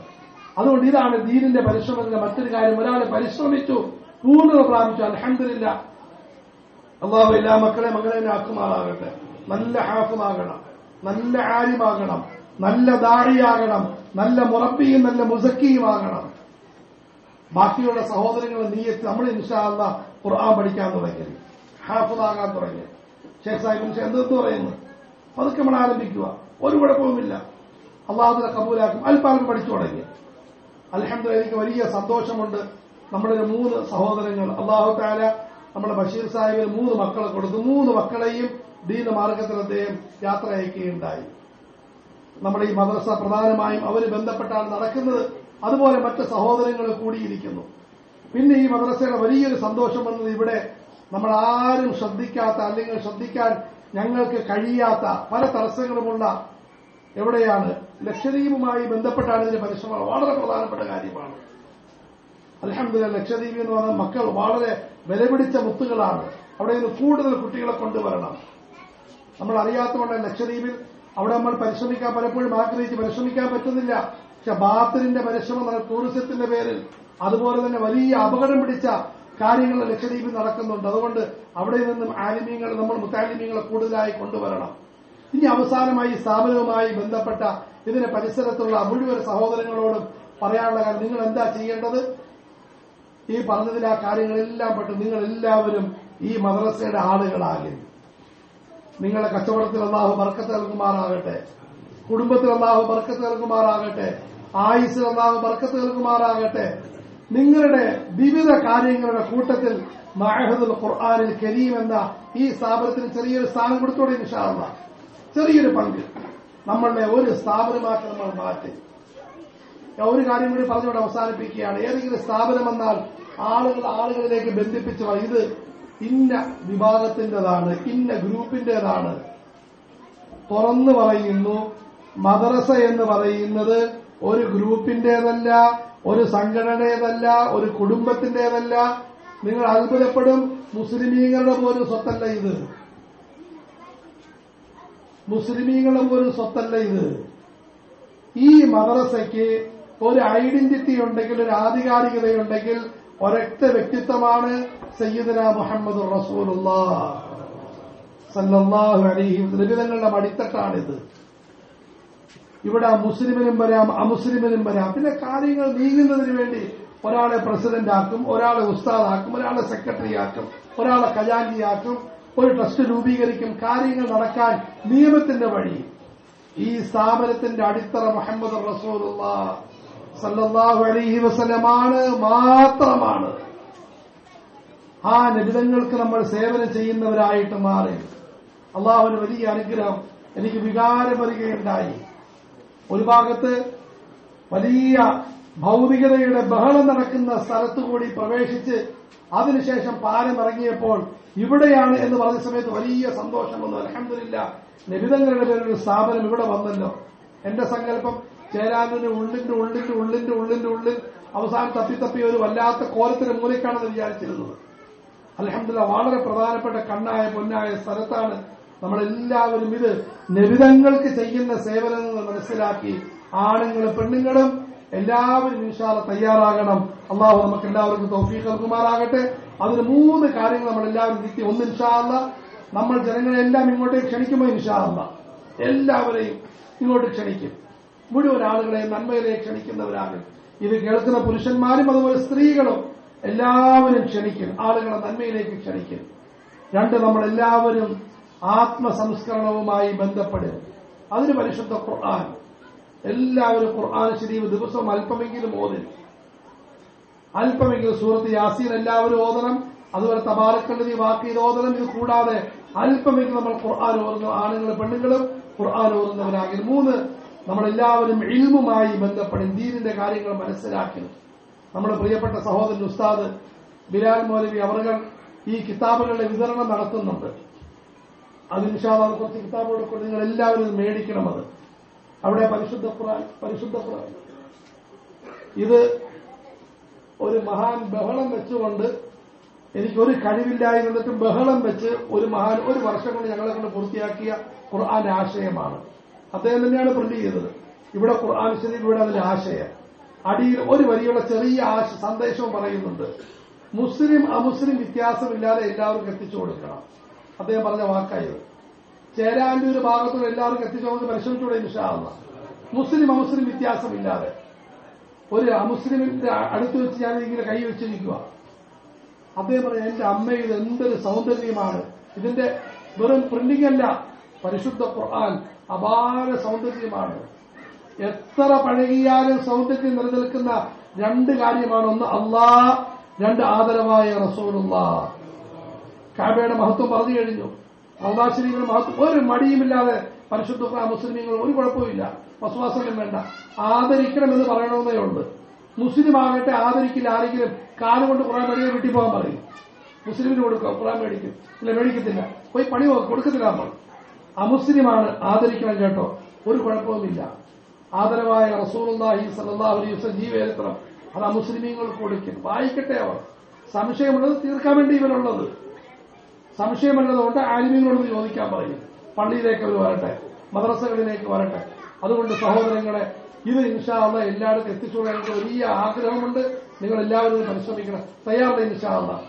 അതുകൊണ്ട് ഇതാണ് ദീനിന്റെ പരിശ്രമത്തിന്റെ മറ്റൊരു കാര്യം. ഒരാൾ പരിശ്രമിച്ചു, പൂർണ്ണത പ്രാപിച്ചു. അൽഹംദുലില്ലാ, അല്ലാഹു എല്ലാ മക്കളെ ആക്കുമാറാകട്ടെ. നല്ല ഹാഫിളാകണം, നല്ല ആലിമാകണം, നല്ല ദാഇയാകണം, നല്ല മുറബ്ബിയും നല്ല മുസക്കിയുമാകണം. ബാക്കിയുള്ള സഹോദരങ്ങളുടെ നിയ്യത്ത് നമ്മൾ ഇൻഷാ അല്ലാഹ് ഖുർആൻ പഠിക്കാൻ തുടങ്ങി, ഹാഫിളാകാൻ തുടങ്ങി. ഷേഖ് സാഹിബ് എന്തെന്ന് പറയുന്നു, പതുക്കെ നമ്മൾ ആരംഭിക്കുക, ഒരു കുഴപ്പവുമില്ല. അള്ളാഹുവിനെ കബൂലാക്കും. അല്പാൽപ്പം പഠിച്ചു തുടങ്ങി. അൽഹംദുലില്ലാ, എനിക്ക് വലിയ സന്തോഷമുണ്ട്. നമ്മുടെ 3 സഹോദരങ്ങൾ, അല്ലാഹു തആല നമ്മുടെ ബഷീർ സാഹിബിന് 3 മക്കളെ കൊടുത്തു. 3 മക്കളെയും ദീന മാർഗത്തിൽ അദ്ദേഹം യാത്ര അയക്കുകയുണ്ടായി. നമ്മുടെ ഈ മദ്രസ പ്രധാനമായും അവര് ബന്ധപ്പെട്ടാണ് നടക്കുന്നത്. അതുപോലെ മറ്റ് സഹോദരങ്ങൾ കൂടിയിരിക്കുന്നു. പിന്നെ ഈ മദ്രസയുടെ വലിയൊരു സന്തോഷം വന്നത്, ഇവിടെ നമ്മൾ ആരും ശ്രദ്ധിക്കാത്ത, അല്ലെങ്കിൽ ശ്രദ്ധിക്കാൻ ഞങ്ങൾക്ക് കഴിയാത്ത പല തടസ്സങ്ങളുമുള്ള എവിടെയാണ്, ലക്ഷദ്വീപുമായി ബന്ധപ്പെട്ടാണ് ഇതിന്റെ പരിശ്രമം. വളരെ പ്രധാനപ്പെട്ട കാര്യമാണ്. അൽഹംദുലില്ലാ, ലക്ഷദ്വീപ് എന്ന് പറഞ്ഞാൽ മക്കൾ വളരെ വിലപിടിച്ച മുത്തുകളാണ്. അവിടെ നിന്ന് കൂടുതൽ കുട്ടികളെ കൊണ്ടുവരണം. നമ്മൾ അറിയാത്തതുകൊണ്ട് ലക്ഷദ്വീപിൽ അവിടെ നമ്മൾ പരിശ്രമിക്കാൻ പലപ്പോഴും ആഗ്രഹിച്ച് പരിശ്രമിക്കാൻ പറ്റുന്നില്ല. പക്ഷെ ബാത്തിലിന്റെ പരിശ്രമം ടൂറിസത്തിന്റെ പേരിൽ അതുപോലെ തന്നെ വലിയ അപകടം പിടിച്ച കാര്യങ്ങൾ ലക്ഷദ്വീപിൽ നടക്കുന്നുണ്ട്. അതുകൊണ്ട് അവിടെ നിന്നും ആലിമീങ്ങൾ, നമ്മൾ മുത്താലിമീങ്ങളെ കൂടുതലായി കൊണ്ടുവരണം. ഇനി അവസാനമായി സ്ഥാപനവുമായി ബന്ധപ്പെട്ട ഇതിന്റെ പരിസരത്തുള്ള മുഴുവൻ സഹോദരങ്ങളോടും പറയാനുള്ള കാര്യം, നിങ്ങൾ എന്താ ചെയ്യേണ്ടത്? ഈ പറഞ്ഞതിൽ ആ കാര്യങ്ങളെല്ലാം പെട്ട് നിങ്ങൾ എല്ലാവരും ഈ മദ്രസയുടെ ആളുകളാകും. നിങ്ങളുടെ കച്ചവടത്തിൽ അല്ലാഹു ബർക്കത്ത് നൽകുമാറാകട്ടെ, കുടുംബത്തിൽ അല്ലാഹു ബർക്കത്ത് നൽകുമാറാകട്ടെ, ആയുസ്സിൽ അല്ലാഹു ബർക്കത്ത് നൽകുമാറാകട്ടെ. നിങ്ങളുടെ വിവിധ കാര്യങ്ങളുടെ കൂട്ടത്തിൽ മഅഹദുൽ ഖുർആനിൽ കരീം എന്ന ഈ സ്ഥാപനത്തിന് ചെറിയൊരു സ്ഥാനം കൊടുത്തോടെ ഇൻഷാ അല്ലാഹ്. ചെറിയൊരു പങ്ക് നമ്മളുടെ ഒരു സ്ഥാപനമാക്കി നമ്മൾ മാറ്റി. ഒരു കാര്യം കൂടി പറഞ്ഞുകൊണ്ട് അവസാനിപ്പിക്കുകയാണ്. ഏതെങ്കിലും സ്ഥാപനം എന്നാൽ ആളുകളിലേക്ക് ബന്ധിപ്പിച്ചു ഇത് ഇന്ന വിഭാഗത്തിന്റേതാണ്, ഇന്ന ഗ്രൂപ്പിന്റേതാണ്. തുറന്നു പറയുന്നു, മദ്രസ എന്ന് പറയുന്നത് ഒരു ഗ്രൂപ്പിന്റേതല്ല, ഒരു സംഘടനയുടേതല്ല, ഒരു കുടുംബത്തിന്റേതല്ല. നിങ്ങൾ അത്ഭുതപ്പെടും, മുസ്ലിമീങ്ങളുടെ പോലും സ്വത്തല്ല ഇത്. മുസ്ലിമീങ്ങളുടെ പോലും സ്വത്തല്ല ഇത്. ഈ മദ്രസയ്ക്ക് ഒരു ഐഡന്റിറ്റി ഉണ്ടെങ്കിൽ, ഒരു ആധികാരികതയുണ്ടെങ്കിൽ ഒരൊറ്റ വ്യക്തിത്വമാണ് സയ്യിദുനാ മുഹമ്മദുർ റസൂലുള്ളാഹ് സല്ലല്ലാഹു അലൈഹി വസല്ലം. തങ്ങളുടെ അടിത്തട്ടാണിത്. ഇവിടെ മുസ്ലിമിനും വരാം, അമുസ്ലിമിനും വരാം. പിന്നെ കാര്യങ്ങൾ നീങ്ങുന്നതിന് വേണ്ടി ഒരാളെ പ്രസിഡന്റ് ആക്കും, ഒരാളെ ഉസ്താദാക്കും, ഒരാളെ സെക്രട്ടറി ആക്കും, ഒരാളെ ഖജാൻജിയാക്കും, ഒരു ട്രസ്റ്റ് രൂപീകരിക്കും. കാര്യങ്ങൾ നടക്കാൻ നിയമത്തിന്റെ വഴി. ഈ സ്ഥാപനത്തിന്റെ അടിത്തറ മുഹമ്മദ് റസൂലുള്ളാഹി സല്ലല്ലാഹു അലൈഹി വസല്ലമാണ്, മാത്രമാണ്. ആ നബിതങ്ങൾക്ക് നമ്മൾ സേവനം ചെയ്യുന്നവരായിട്ട് മാറി. അള്ളാഹുവിന് വലിയ അനുഗ്രഹം. എനിക്ക് വികാരം വരികയുണ്ടായി. ഒരു ഭാഗത്ത് വലിയ ഭൗതികതയുടെ ബഹളം നടക്കുന്ന സ്ഥലത്തുകൂടി പ്രവേശിച്ച് അതിനുശേഷം പാലം ഇറങ്ങിയപ്പോൾ ഇവിടെയാണ് എന്ന് പറഞ്ഞ സമയത്ത് വലിയ സന്തോഷം വന്നു. അൽഹംദുലില്ലാ, നബിതങ്ങളുടെ പേരൊരു സ്ഥാപനം ഇവിടെ വന്നല്ലോ. എന്റെ സങ്കല്പം ചേരാനിന് ഉള്ളിൽ അവസാനം തപ്പി ഒരു വല്ലാത്ത കോലത്തിന് മൂലയ്ക്കാണെന്ന് വിചാരിച്ചിരുന്നത്. അൽഹംദുലില്ലാ, വളരെ പ്രധാനപ്പെട്ട കണ്ണായ പൊന്നായ സ്ഥലത്താണ് നമ്മളെല്ലാവരും ഇത് നബിതങ്ങൾക്ക് ചെയ്യുന്ന സേവനം എന്ന് മനസ്സിലാക്കി ആണുങ്ങളും പെണ്ണുങ്ങളും എല്ലാവരും ഇൻഷാ അല്ലാഹ് തയ്യാറാകണം. അള്ളാഹു നമുക്ക് എല്ലാവർക്കും തൗഫീഖ് നൽകുമാറാകട്ടെ. അതിന് 3 കാര്യങ്ങൾ നമ്മൾ എല്ലാവരും കിട്ടി. ഒന്ന്, ഇൻഷാ അല്ലാഹ് നമ്മൾ ജനങ്ങളെല്ലാം ഇങ്ങോട്ടേക്ക് ക്ഷണിക്കുമ്പോൾ ഇൻഷാ അല്ലാഹ് എല്ലാവരെയും ഇങ്ങോട്ട് ക്ഷണിക്കും. മുഴുവൻ ആളുകളെയും നന്മയിലേക്ക് ക്ഷണിക്കുന്നവരാകും. ഇത് കേൾക്കുന്ന പുരുഷന്മാരും അതുപോലെ സ്ത്രീകളും എല്ലാവരും ക്ഷണിക്കും. ആളുകളെ നന്മയിലേക്ക് ക്ഷണിക്കും. രണ്ട്, നമ്മളെല്ലാവരും ആത്മസംസ്കരണവുമായി ബന്ധപ്പെടുക. അതിന് പരിശുദ്ധ ഖുർആൻ. എല്ലാവരും ഖുർആൻ ശരീഫ് ദിവസവും അല്പമെങ്കിലും ഓതി, അല്പമെങ്കിലും സൂറത്ത് യാസീൻ എല്ലാവരും ഓതണം. അതുപോലെ തബാറക്കല്ലദീ വാഖീദ് ഓതണം. ഇത് കൂടാതെ അല്പമെങ്കിലും നമ്മൾ ഖുർആൻ ഓതുന്ന ആണുങ്ങളും പെണ്ണുങ്ങളും ഖുർആൻ ഓതുന്നവരാകണം. മൂന്ന്, നമ്മളെല്ലാവരും ഇൽമുമായി ബന്ധപ്പെടും, ദീനിന്റെ കാര്യങ്ങൾ മനസ്സിലാക്കണം. നമ്മുടെ പ്രിയപ്പെട്ട സഹോദരൻ ഉസ്താദ് ബിലാൽ മൗലവി അവർകൾ ഈ കിതാബുകളുടെ വിതരണം നടത്തുന്നുണ്ട്. അത് ഇൻഷാ അല്ലാഹ് കുറച്ച് കിതാബുകൾ കൊണ്ട് നിങ്ങൾ എല്ലാവരും മേടിക്കണം. അത് അവിടെ പരിശുദ്ധ ഖുർആൻ ഇത് ഒരു മഹാൻ ബഹളം വെച്ചുകൊണ്ട്, എനിക്കൊരു കഴിവില്ലായിരുന്നിട്ടും ബഹളം വെച്ച് ഒരു മഹാൻ ഒരു വർഷം കൊണ്ട് ഞങ്ങളെ കൊണ്ട് പൂർത്തിയാക്കിയ ഖുർആന്റെ ആശയമാണ്. അദ്ദേഹം തന്നെയാണ് പ്രിന്റ് ചെയ്തത്. ഇവിടെ ഖുർആൻ ശരീഫ്, ഇവിടെ അതിന്റെ ആശയം. അടിയിൽ ഒരു വരിയുള്ള ചെറിയ സന്ദേശവും പറയുന്നുണ്ട്. മുസ്ലിം അമുസ്ലിം വ്യത്യാസമില്ലാതെ എല്ലാവർക്കും എത്തിച്ചു കൊടുക്കണം. അദ്ദേഹം പറഞ്ഞ വാക്കായത്. ചേരാന്റെ ഒരു ഭാഗത്തുള്ള എല്ലാവർക്കും എത്തിച്ചു കൊടുത്ത് പരിശ്രമിച്ചുകൂടെ ഇൻഷാ അല്ലാഹ്. മുസ്ലിം അമുസ്ലിം വ്യത്യാസമില്ലാതെ ഒരു അമുസ്ലിമിന്റെ അടുത്ത് വെച്ച് ഞാൻ ഇങ്ങനെ കൈ വെച്ചിരിക്കുക. അദ്ദേഹം പറഞ്ഞു, എന്റെ അമ്മ ഇത് എന്തൊരു സൗന്ദര്യമാണ്, ഇതിന്റെ വെറും പ്രിന്റിംഗ് അല്ല, പരിശുദ്ധ ഖുർആൻ അപാര സൗന്ദര്യമാണ്. എത്ര പഴകിയാലും സൗന്ദര്യം നിലനിൽക്കുന്ന രണ്ട് കാര്യമാണ്. ഒന്ന് അല്ലാഹ്, രണ്ട് ആദരവായ റസൂലുള്ളാഹ്. കഅബയുടെ മഹത്വം പറഞ്ഞു കഴിഞ്ഞു. റൗദാ ശരീഫിന്റെ മഹത്വം ഒരു മടിയുമില്ലാതെ പരിശുദ്ധ ഖുർആൻ മുസ്ലിമീങ്ങൾ ഒരു കുഴപ്പമില്ല, വസ്വാസമൊന്നും വേണ്ട. ആദരിക്കണമെന്ന് പറയണമെന്നേ ഉണ്ട്. മുസ്ലിം ആകട്ടെ ആദരിക്കില്ല. ആരെങ്കിലും കാലുകൊണ്ട് ഖുർആൻ മേടിക്കാൻ വീട്ടിൽ പോകാൻ പറയും, മുസ്ലിമിന് കൊടുക്കുക, ഖുർആൻ മേടിക്കും. ഇല്ല, മേടിക്കത്തില്ല, പോയി പണി കൊടുക്കത്തില്ല. നമ്മൾ അമുസ്ലിമാണ്, ആദരിക്കണം കേട്ടോ, ഒരു കുഴപ്പവുമില്ല. ആദരവായ റസൂലുള്ളാഹി സ്വല്ലല്ലാഹു അലൈഹി വസല്ലം ജീവചരിത്രം അത് അമുസ്ലിമീങ്ങൾക്ക് കൊടുക്കും, വായിക്കട്ടെ. അവർ സംശയമുള്ളത് തീർക്കാൻ വേണ്ടി ഇവരുള്ളത്. സംശയമല്ലതുകൊണ്ട് ആലിമീങ്ങളോട് ചോദിക്കാൻ പറയും. പള്ളിയിലേക്ക് അവർ വരട്ടെ, മദ്രസകളിലേക്ക് വരട്ടെ. അതുകൊണ്ട് സഹോദരങ്ങളെ, ഇത് ഇൻഷാ അല്ലാഹ് എല്ലായിടത്തും എത്തിച്ചുകൊള്ളാൻ എനിക്ക് വലിയ ആഗ്രഹമുണ്ട്. നിങ്ങൾ എല്ലാവരും പരിശ്രമിക്കണം. തയ്യാറുണ്ട് ഇൻഷാ അല്ലാഹ്.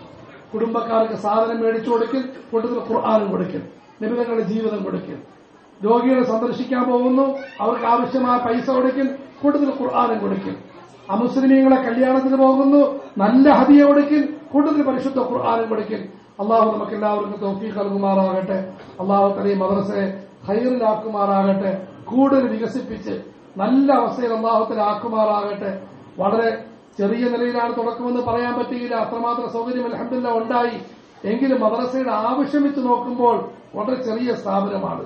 കുടുംബക്കാർക്ക് സാധനം മേടിച്ചു കൊടുക്കൽ, കൂട്ടത്തിൽ ഖുർആനും കൊടുക്കൽ, നബിതങ്ങളുടെ ജീവിതം കൊടുക്കൽ. രോഗികളെ സന്ദർശിക്കാൻ പോകുന്നു, അവർക്ക് ആവശ്യമായ പൈസ കൊടുക്കൽ, കൂട്ടത്തിൽ ഖുർആനും കൊടുക്കൽ. അമുസ്ലിമീങ്ങളെ കല്യാണത്തിന് പോകുന്നു, നല്ല ഹദിയ കൊടുക്കൽ, കൂട്ടത്തിൽ പരിശുദ്ധ ഖുർആനും കൊടുക്കൽ. അള്ളാഹു നമുക്ക് എല്ലാവർക്കും തൗഫീഖ് നൽകുമാറാകട്ടെ. അള്ളാഹു തആല മദ്രസയെ ഖൈറിലാക്കുമാറാകട്ടെ. കൂടുതൽ വികസിപ്പിച്ച് നല്ല അവസ്ഥയിൽ അള്ളാഹു തആല ആക്കുമാറാകട്ടെ. വളരെ ചെറിയ നിലയിലാണ് തുടക്കമെന്ന് പറയാൻ പറ്റിയില്ല, അത്രമാത്രം സൗകര്യം അൽഹംദുലില്ലാഹ് ഉണ്ടായി. എങ്കിലും മദ്രസയുടെ ആവശ്യം വെച്ച് നോക്കുമ്പോൾ വളരെ ചെറിയ സ്ഥാപനമാണ്.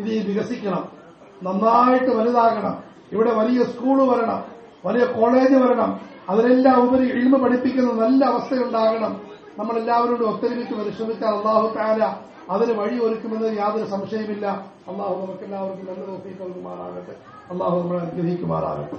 ഇത് വികസിക്കണം, നന്നായിട്ട് വലുതാകണം. ഇവിടെ വലിയ സ്കൂൾ വരണം, വലിയ കോളേജ് വരണം. അതിലെല്ലാം ഉപരി ഇൽമ പഠിപ്പിക്കുന്ന നല്ല അവസ്ഥയുണ്ടാകണം. നമ്മളെല്ലാവരോടും ഒത്തൊരുമിച്ച് പരിശ്രമിച്ചാൽ അല്ലാഹു തആല അതിന് വഴി ഒരുക്കുമെന്ന് യാതൊരു സംശയമില്ല. അല്ലാഹു നമുക്കെല്ലാവർക്കും നല്ല തൗഫീഖ് നൽകുമാറാകട്ടെ. അല്ലാഹു നമ്മളെ അനുഗ്രഹിക്കുമാറാകട്ടെ.